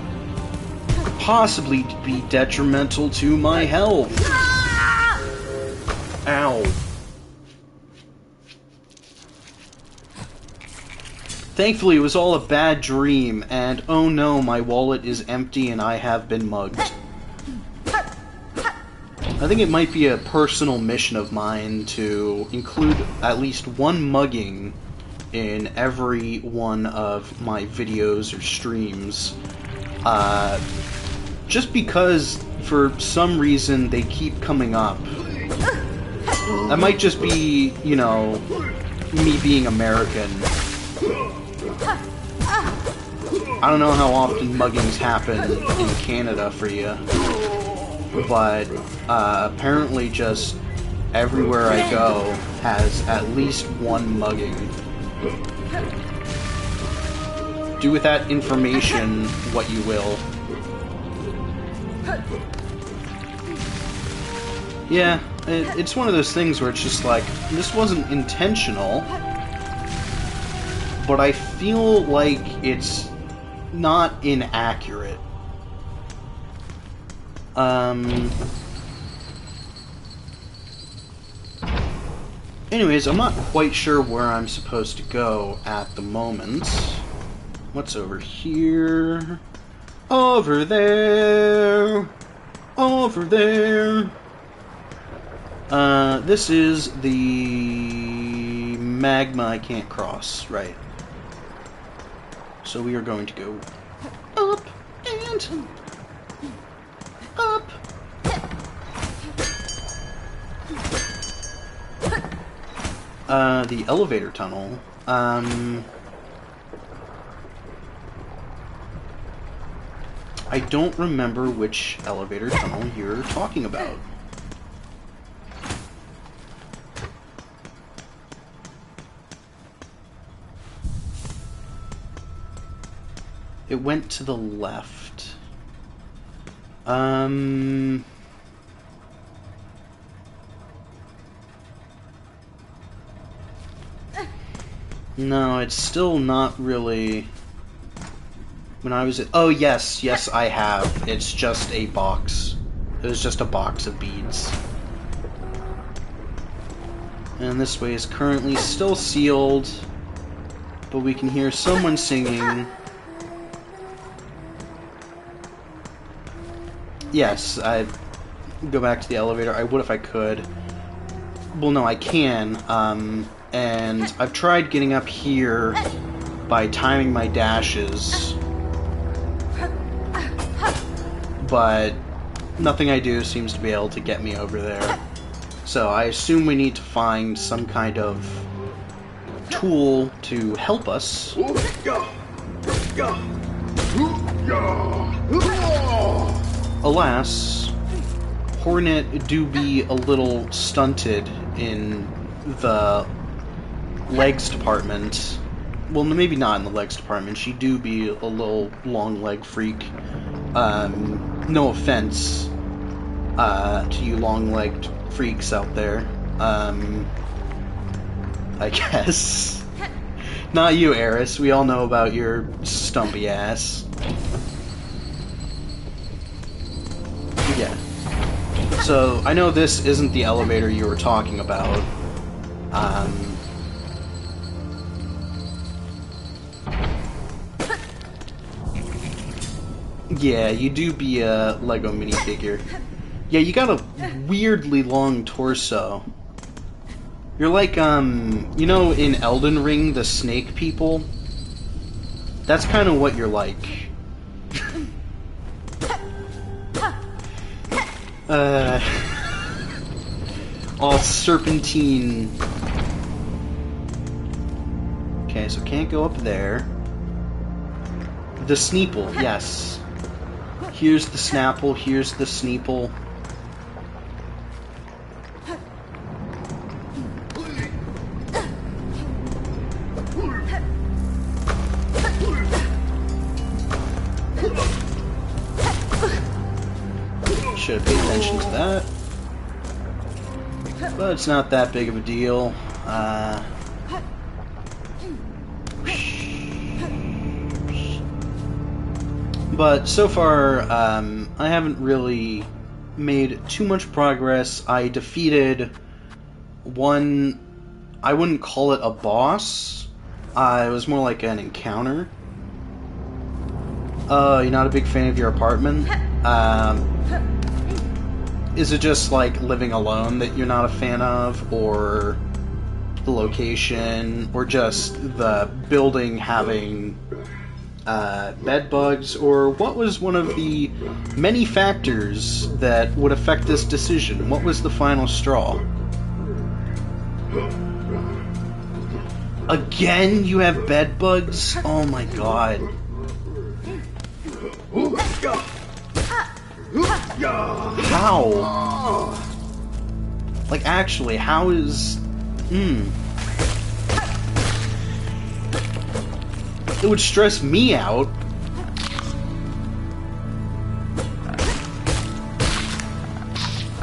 possibly be detrimental to my health. Ow. Thankfully, it was all a bad dream, and oh no, my wallet is empty and I have been mugged. I think it might be a personal mission of mine to include at least one mugging in every one of my videos or streams. Just because, for some reason, they keep coming up. That might just be, you know, me being American. I don't know how often muggings happen in Canada for you. But apparently just everywhere I go has at least one mugging. Do with that information what you will. Yeah, it's one of those things where it's just like, this wasn't intentional, but I feel like it's not inaccurate. Anyways, I'm not quite sure where I'm supposed to go at the moment. What's over here? Over there! Over there! This is the magma I can't cross, right. So we are going to go up and up. The elevator tunnel. I don't remember which elevator tunnel you're talking about. It went to the left. No, it's still not really... When I was at... Oh, yes, I have. It's just a box. It was just a box of beads. And this way is currently still sealed, but we can hear someone singing. Yes, I'd go back to the elevator. I would if I could. Well, no, I can. And I've tried getting up here by timing my dashes, but nothing I do seems to be able to get me over there. So I assume we need to find some kind of tool to help us. Alas, Hornet do be a little stunted in the legs department. Well, maybe not in the legs department. She do be a little long leg freak. No offense to you long legged freaks out there. I guess. Not you, Eris. We all know about your stumpy ass. Yeah. So, I know this isn't the elevator you were talking about. Yeah, you do be a Lego minifigure. Yeah, you got a weirdly long torso. You're like, you know in Elden Ring, the snake people? That's kind of what you're like. All serpentine. Okay, so can't go up there. The Sneeple, yes. Here's the Snapple, here's the Sneeple. Should have paid attention to that. But it's not that big of a deal. But so far, I haven't really made too much progress. I defeated one... I wouldn't call it a boss. It was more like an encounter. You're not a big fan of your apartment? Is it just like living alone that you're not a fan of, or the location, or just the building having bed bugs, or what was one of the many factors that would affect this decision? What was the final straw? Again, you have bed bugs? Oh my god. How? Like, actually, how is... It would stress me out.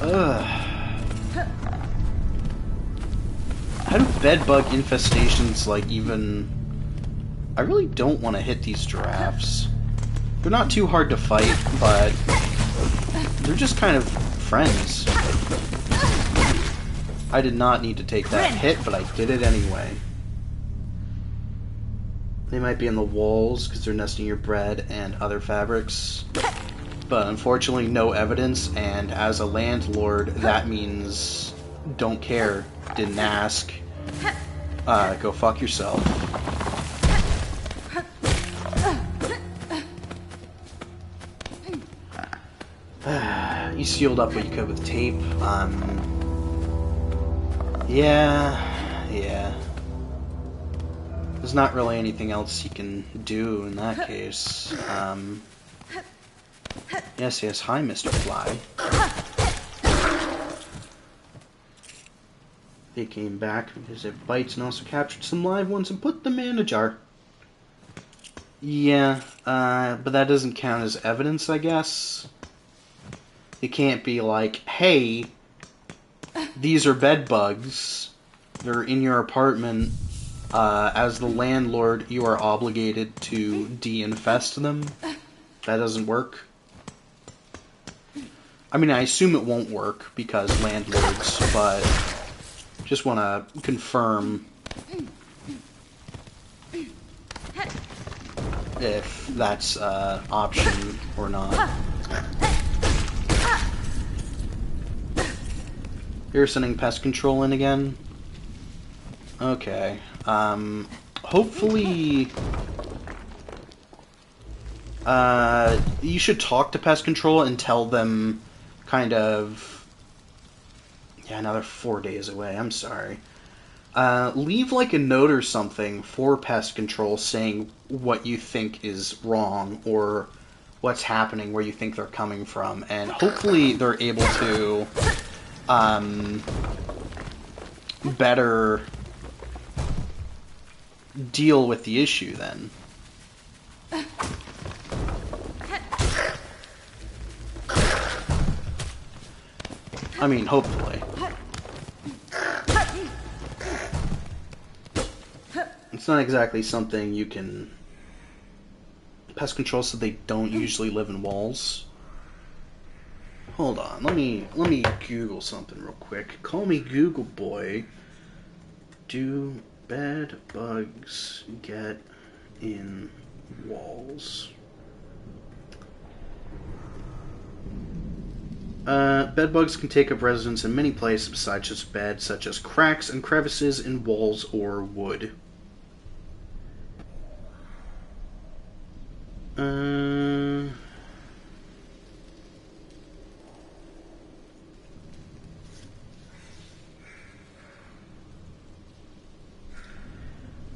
Ugh. How do bedbug infestations, like, even... I really don't want to hit these giraffes. They're not too hard to fight, but... they're just kind of friends. I did not need to take that hit, but I did it anyway. They might be in the walls because they're nesting your bread and other fabrics. But unfortunately, no evidence, and as a landlord, that means don't care, didn't ask. Go fuck yourself. You sealed up what you could with tape. Yeah. There's not really anything else you can do in that case. Yes, hi, Mr. Fly. They came back because it bites and also captured some live ones and put them in a jar. Yeah, but that doesn't count as evidence, I guess. It can't be like, hey, these are bed bugs. They're in your apartment. As the landlord, you are obligated to de-infest them. That doesn't work. I mean, I assume it won't work because landlords, but just want to confirm if that's an option or not. You're sending pest control in again? Okay. Hopefully... you should talk to pest control and tell them kind of... Yeah, another 4 days away, I'm sorry. Leave like a note or something for pest control saying what you think is wrong or what's happening, where you think they're coming from, and hopefully they're able to better deal with the issue then. I mean, hopefully. It's not exactly something you can... Pest control said they don't usually live in walls. Hold on, let me Google something real quick. Call me Google boy. Do bed bugs get in walls? Bed bugs can take up residence in many places besides just bed, such as cracks and crevices in walls or wood.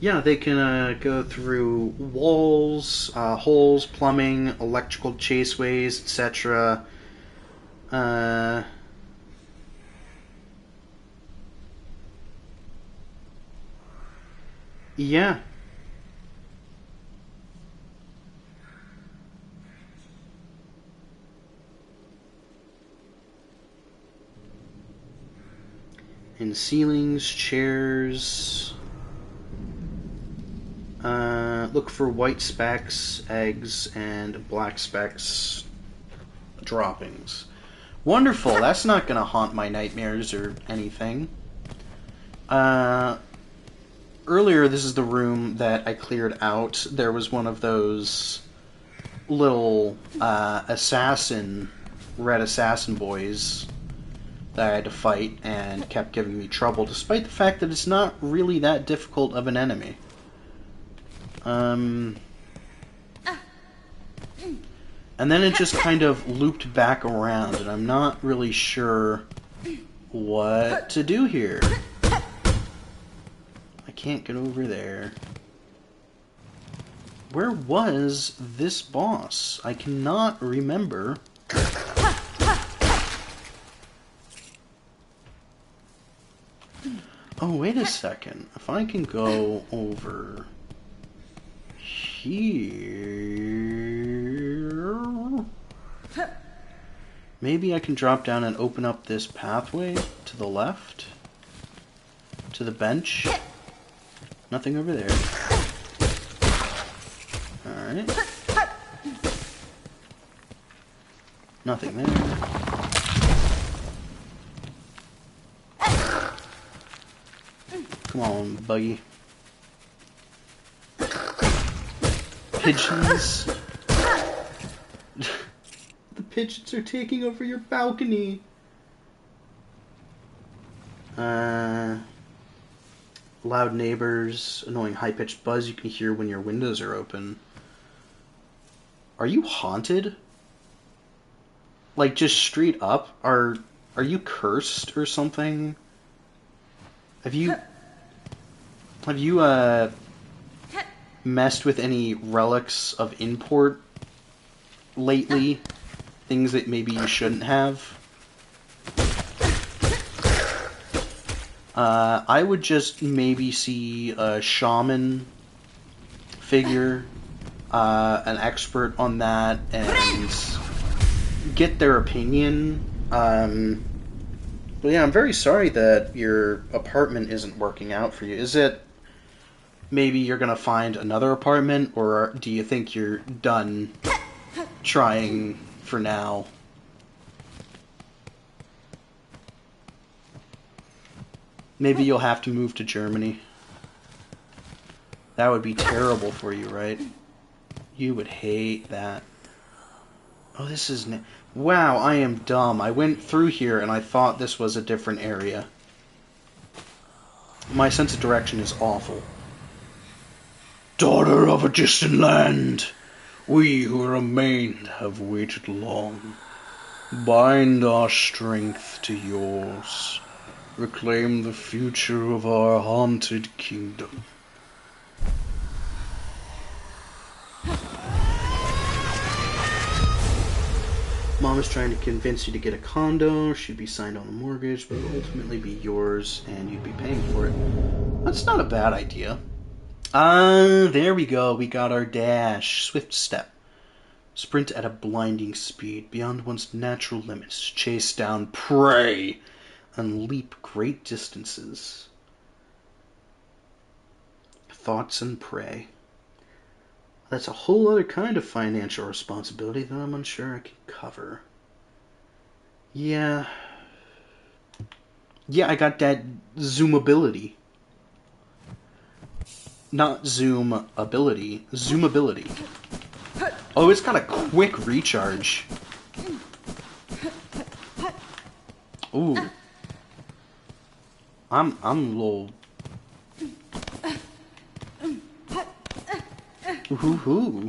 Yeah, they can go through walls, holes, plumbing, electrical chaseways, etc. Yeah. And ceilings, chairs. Look for white specks, eggs, and black specks, droppings. Wonderful. That's not going to haunt my nightmares or anything. Earlier, this is the room that I cleared out. There was one of those little red assassin boys that I had to fight and kept giving me trouble, despite the fact that it's not really that difficult of an enemy. And then it just kind of looped back around, and I'm not really sure what to do here. I can't get over there. Where was this boss? I cannot remember. Oh, wait a second. If I can go over here... Maybe I can drop down and open up this pathway to the left? To the bench? Nothing over there. Alright. Nothing there. Come on, buggy. Pigeons. The pigeons are taking over your balcony. Loud neighbors, annoying high-pitched buzz you can hear when your windows are open. Are you haunted? Like, just straight up? Are you cursed or something? Have you messed with any relics of import lately? Things that maybe you shouldn't have? I would just maybe see a shaman figure, an expert on that, and get their opinion. But yeah, I'm very sorry that your apartment isn't working out for you. Is it maybe you're gonna find another apartment, or do you think you're done trying for now? Maybe you'll have to move to Germany. That would be terrible for you, right? You would hate that. Oh, this is... Wow, I am dumb. I went through here and I thought this was a different area. My sense of direction is awful. Daughter of a distant land, we who remained have waited long. Bind our strength to yours. Reclaim the future of our haunted kingdom. Mom is trying to convince you to get a condo. She'd be signed on a mortgage, but it'll ultimately be yours, and you'd be paying for it. That's not a bad idea. There we go. We got our dash. Swift step. Sprint at a blinding speed, beyond one's natural limits. Chase down prey, and leap great distances. Thoughts and prey. That's a whole other kind of financial responsibility that I'm unsure I can cover. Yeah. Yeah, I got that zoomability. Not zoom ability, zoomability. Oh, it's got a quick recharge. Ooh. I'm a little... Ooh.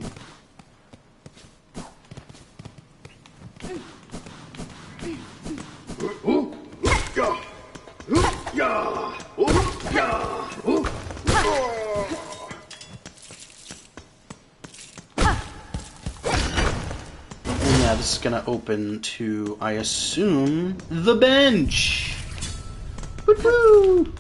yeah, this is gonna open to, I assume, the bench! Woo-hoo!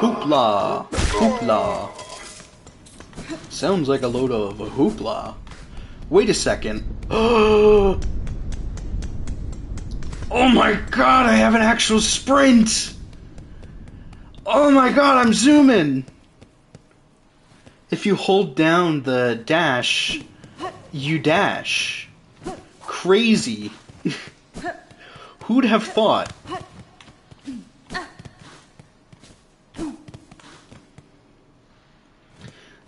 Hoopla! Hoopla! Sounds like a load of hoopla. Wait a second. Oh my god, I have an actual sprint! Oh my god, I'm zooming! If you hold down the dash, you dash. Crazy. Who'd have thought?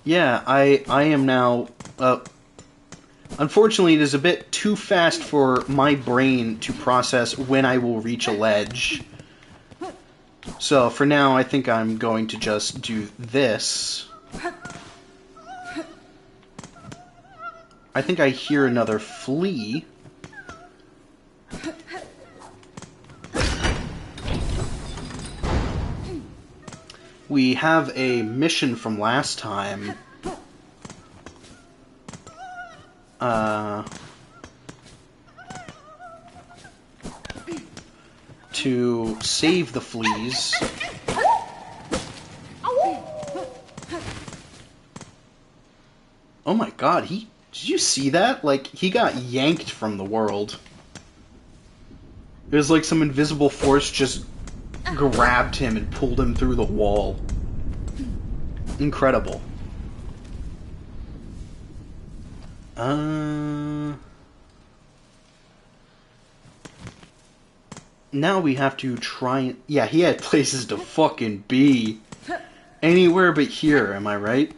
Yeah, I am now... unfortunately, it is a bit too fast for my brain to process when I will reach a ledge. So, for now, I think I'm going to just do this. I think I hear another flea. We have a mission from last time. To save the fleas. Oh my god, did you see that? Like, he got yanked from the world. It was like some invisible force just grabbed him and pulled him through the wall. Incredible. Now we have to try and... Yeah, he had places to fucking be. Anywhere but here, am I right?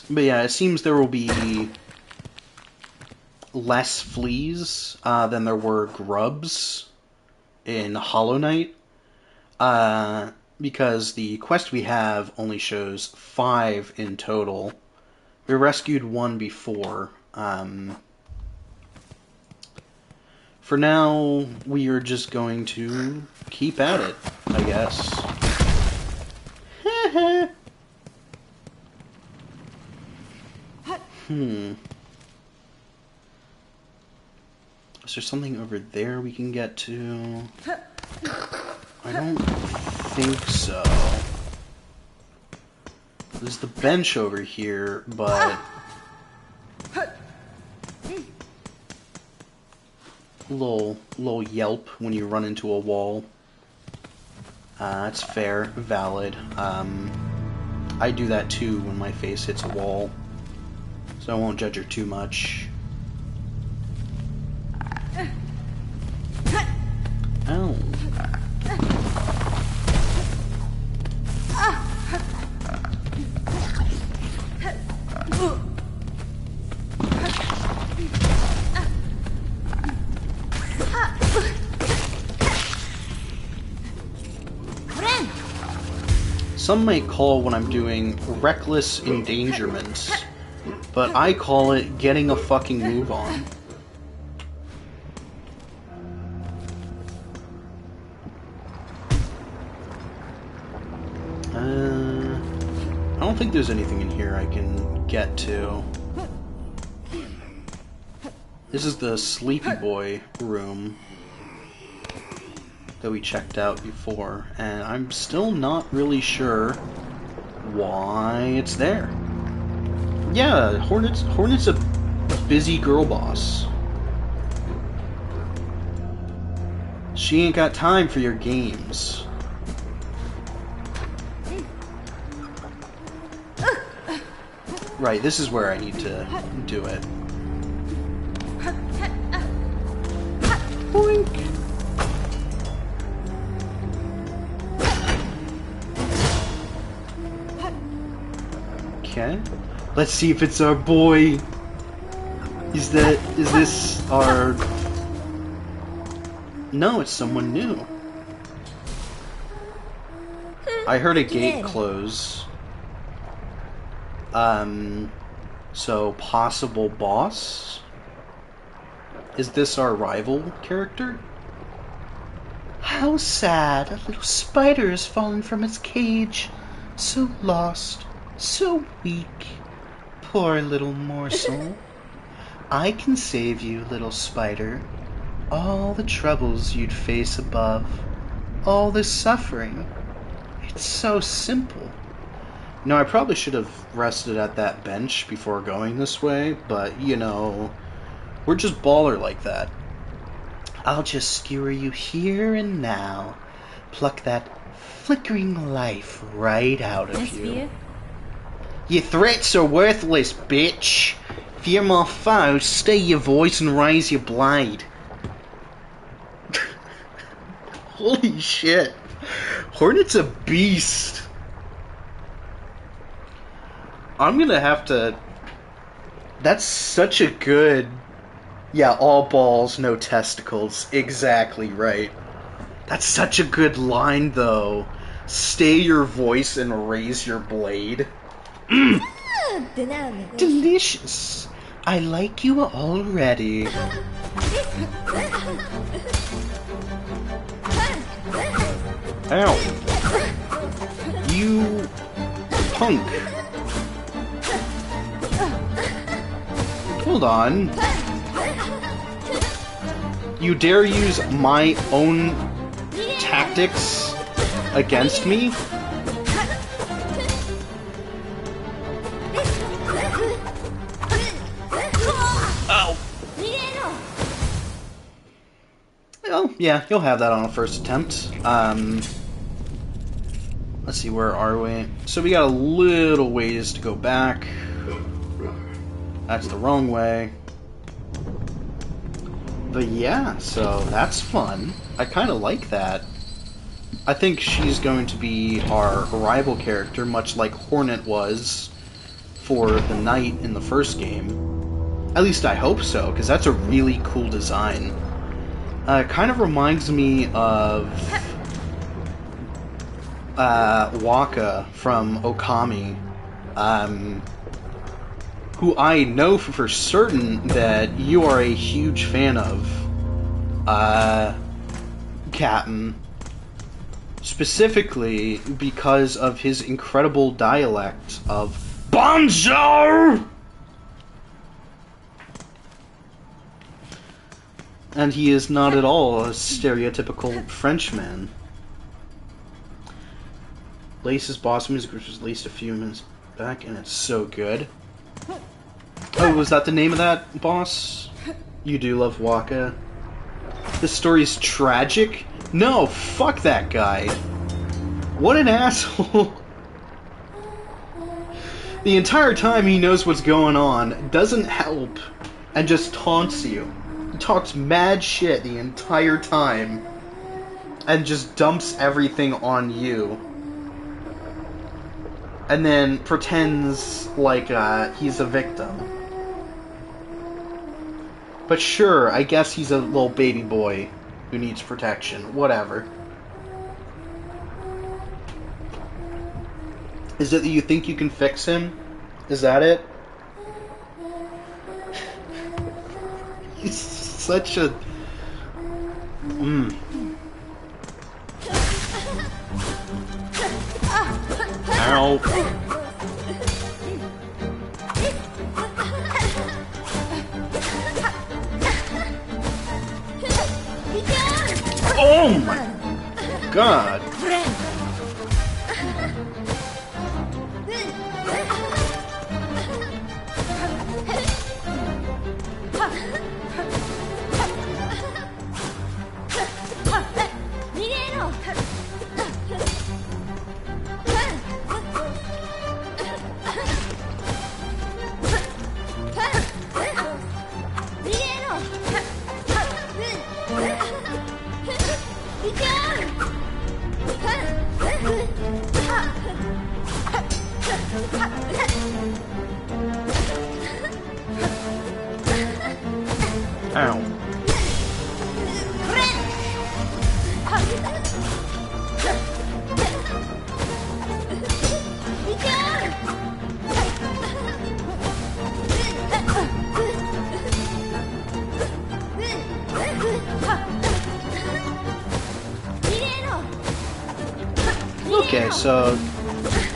But yeah, it seems there will be less fleas than there were grubs in Hollow Knight. Because the quest we have only shows 5 in total. We rescued 1 before. For now, we are just going to keep at it, I guess. Is there something over there we can get to? I don't think so. There's the bench over here, but... little yelp when you run into a wall. That's fair, valid. I do that too when my face hits a wall. So I won't judge her too much. Ow. Some may call what I'm doing reckless endangerment, but I call it getting a fucking move on. I don't think there's anything in here I can get to. This is the Sleepy Boy room that we checked out before, and I'm still not really sure why it's there. Yeah, Hornet's a busy girl boss. She ain't got time for your games. Right, this is where I need to do it. Boink! Okay. Let's see if it's our boy. Is this our... No, it's someone new. I heard a gate close. So possible boss? Is this our rival character? How sad. A little spider has fallen from its cage. So lost. So weak. Poor little morsel. I can save you, little spider. All the troubles you'd face above. All the suffering. It's so simple. No, I probably should have rested at that bench before going this way, but, you know, we're just baller like that. I'll just skewer you here and now. Pluck that flickering life right out of Miss you. Via? Your threats are worthless, bitch. Fear my foes, stay your voice and raise your blade. Holy shit. Hornet's a beast. I'm gonna have to... That's such a good... Yeah, all balls, no testicles. Exactly right. That's such a good line, though. Stay your voice and raise your blade. Delicious. I like you already. Ow. You punk. Hold on. You dare use my own tactics against me? Oh. Well, yeah, you'll have that on a first attempt. Let's see, where are we? So we got a little ways to go back. That's the wrong way. But yeah, so that's fun. I kind of like that. I think she's going to be our rival character, much like Hornet was for the knight in the first game. At least I hope so, because that's a really cool design. It kind of reminds me of Waka from Okami, who I know for certain that you are a huge fan of, Captain. Specifically because of his incredible dialect of Bonjour! And he is not at all a stereotypical Frenchman. Lace's boss music, which was released a few minutes back, and it's so good. Oh, was that the name of that boss? You do love Waka. This story's tragic? No, fuck that guy. What an asshole. The entire time he knows what's going on, doesn't help, and just taunts you. He talks mad shit the entire time, and just dumps everything on you. And then pretends like he's a victim. But sure, I guess he's a little baby boy who needs protection. Whatever. Is it that you think you can fix him? Is that it? He's such a... Ow. Oh my god. Ow. Okay, so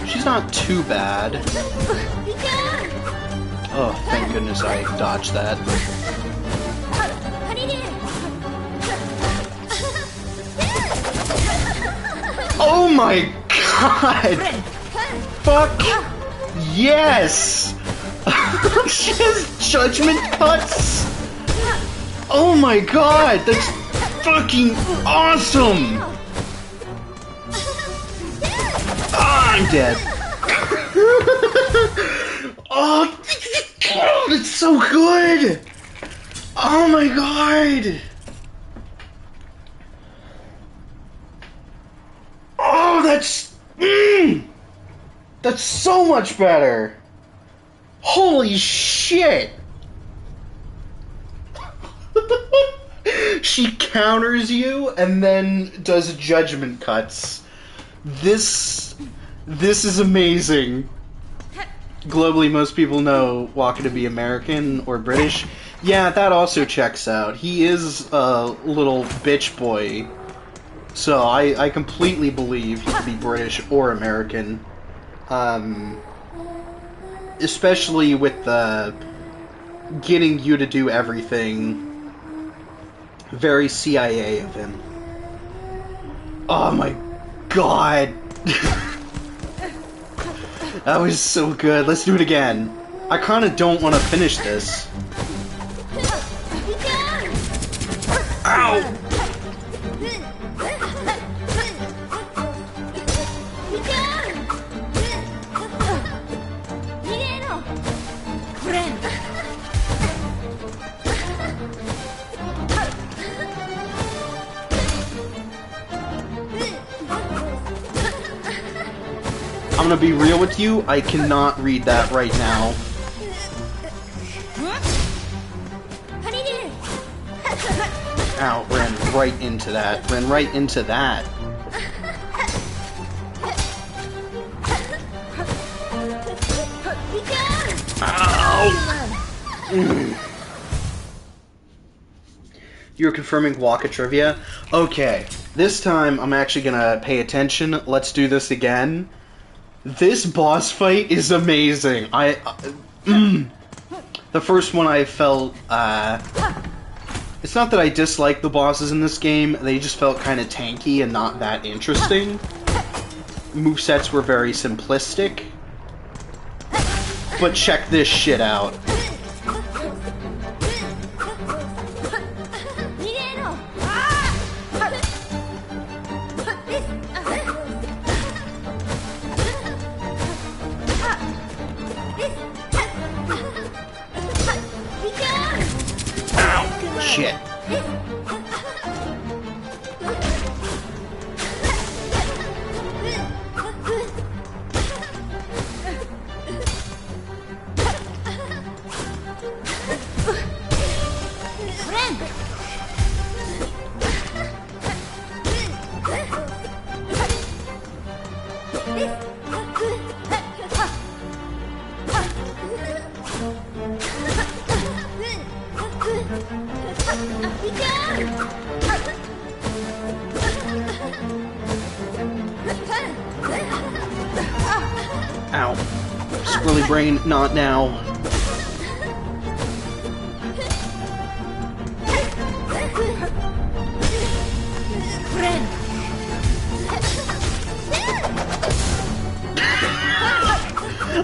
she's not too bad. Oh, thank goodness I dodged that. Oh my god! Fuck yes! She has judgment cuts! Oh my god, that's fucking awesome! Ah, I'm dead. Oh, that's so good! Oh my god! Oh, that's so much better! Holy shit! She counters you and then does judgment cuts. This is amazing. Globally, most people know Waka to be American or British. Yeah, that also checks out. He is a little bitch boy. So I completely believe he could be British or American. Especially with the getting you to do everything. Very CIA of him. Oh my god. That was so good. Let's do it again. I kind of don't want to finish this. Ow! I'm gonna be real with you, I cannot read that right now. Ow, ran right into that. Ran right into that. Ow! You're confirming Waka trivia? Okay, this time I'm actually gonna pay attention. Let's do this again. This boss fight is amazing. The first one I felt, it's not that I dislike the bosses in this game, they just felt kind of tanky and not that interesting. Movesets were very simplistic. But check this shit out. Shit. Ow. Squirrely brain, not now.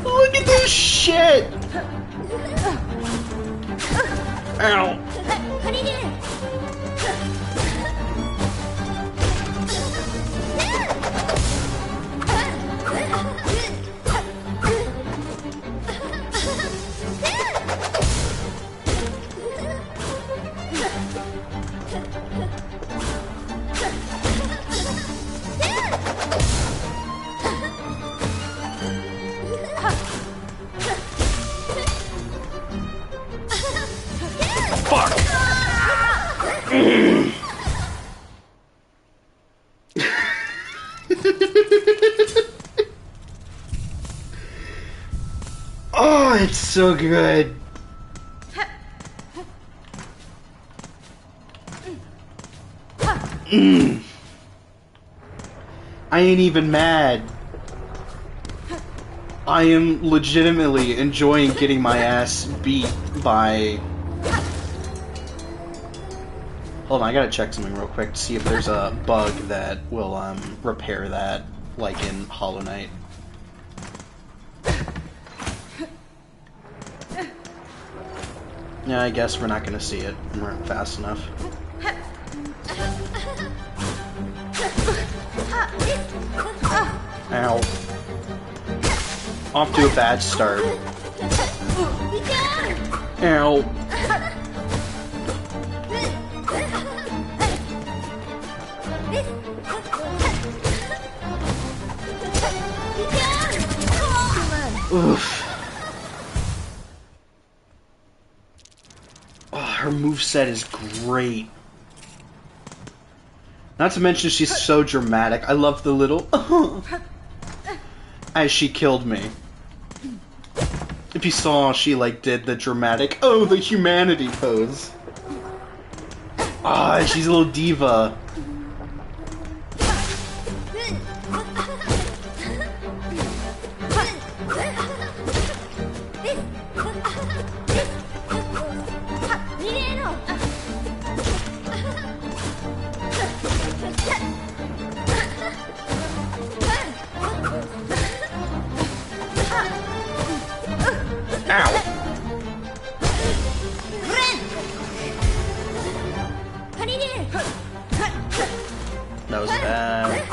Look at this shit! Ow. Fuck! Oh, it's so good. I ain't even mad. I am legitimately enjoying getting my ass beat by... Hold on, I gotta check something real quick to see if there's a bug that will repair that, like in Hollow Knight. Yeah, I guess we're not gonna see it. We weren't fast enough. Ow. Off to a bad start. Ow. Oof. Oh, her moveset is great. Not to mention she's so dramatic. I love the little as she killed me. If you saw, she like did the dramatic the humanity pose. Ah, she's a little diva. That was bad.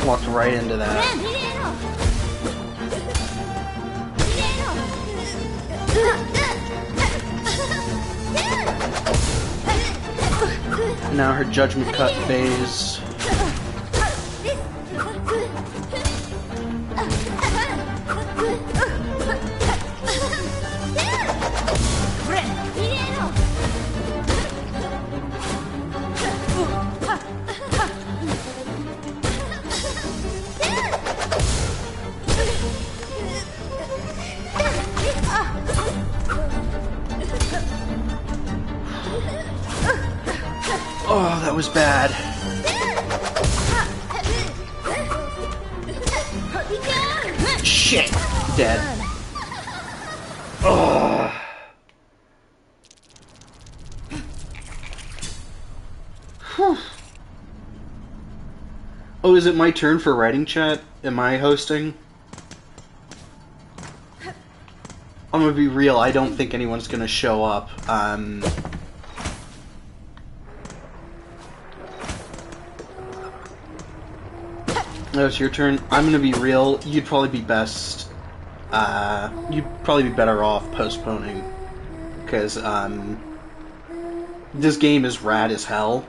Walked right into that. Now her judgment cut phase. Oh, that was bad. Shit! Dead. Oh. Oh, is it my turn for writing chat? Am I hosting? I'm gonna be real, I don't think anyone's gonna show up. Oh, it's your turn. I'm gonna be real. You'd probably be best. You'd probably be better off postponing, because this game is rad as hell.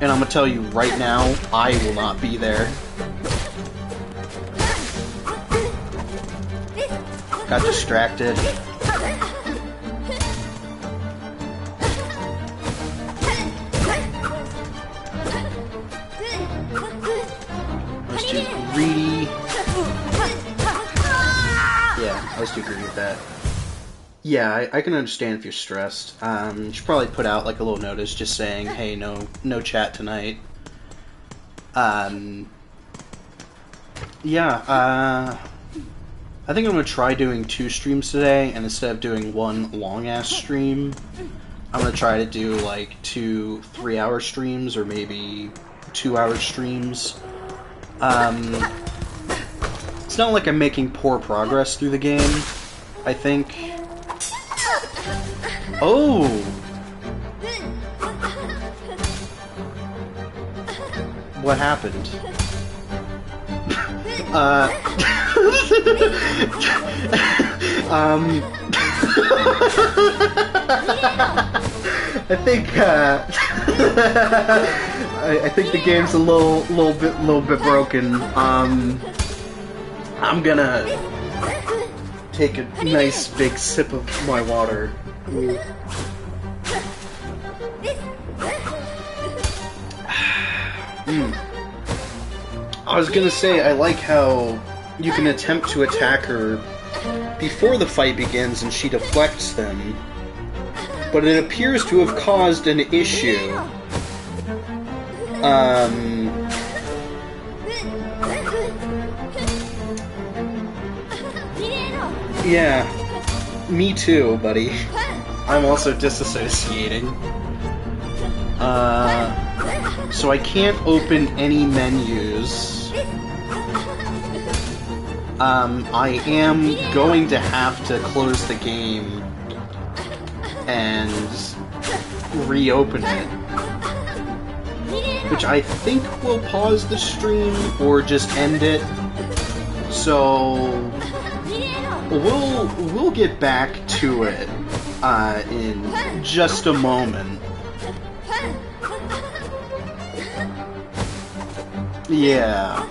And I'm gonna tell you right now, I will not be there. Got distracted. Greedy. Yeah, I was too greedy with that. Yeah, I can understand if you're stressed. You should probably put out like a little notice just saying, hey, no chat tonight. Yeah, I think I'm gonna try doing 2 streams today, and instead of doing one long-ass stream, I'm gonna try to do like 2 3-hour streams, or maybe 2-hour streams. It's not like I'm making poor progress through the game, I think. Oh! What happened? I think, I think the game's a little bit broken. I'm gonna take a nice big sip of my water. I was gonna say, I like how you can attempt to attack her before the fight begins and she deflects them, but it appears to have caused an issue. Yeah, me too, buddy. I'm also disassociating. So I can't open any menus. I am going to have to close the game and reopen it, which I think will pause the stream or just end it. So we'll get back to it in just a moment. Yeah.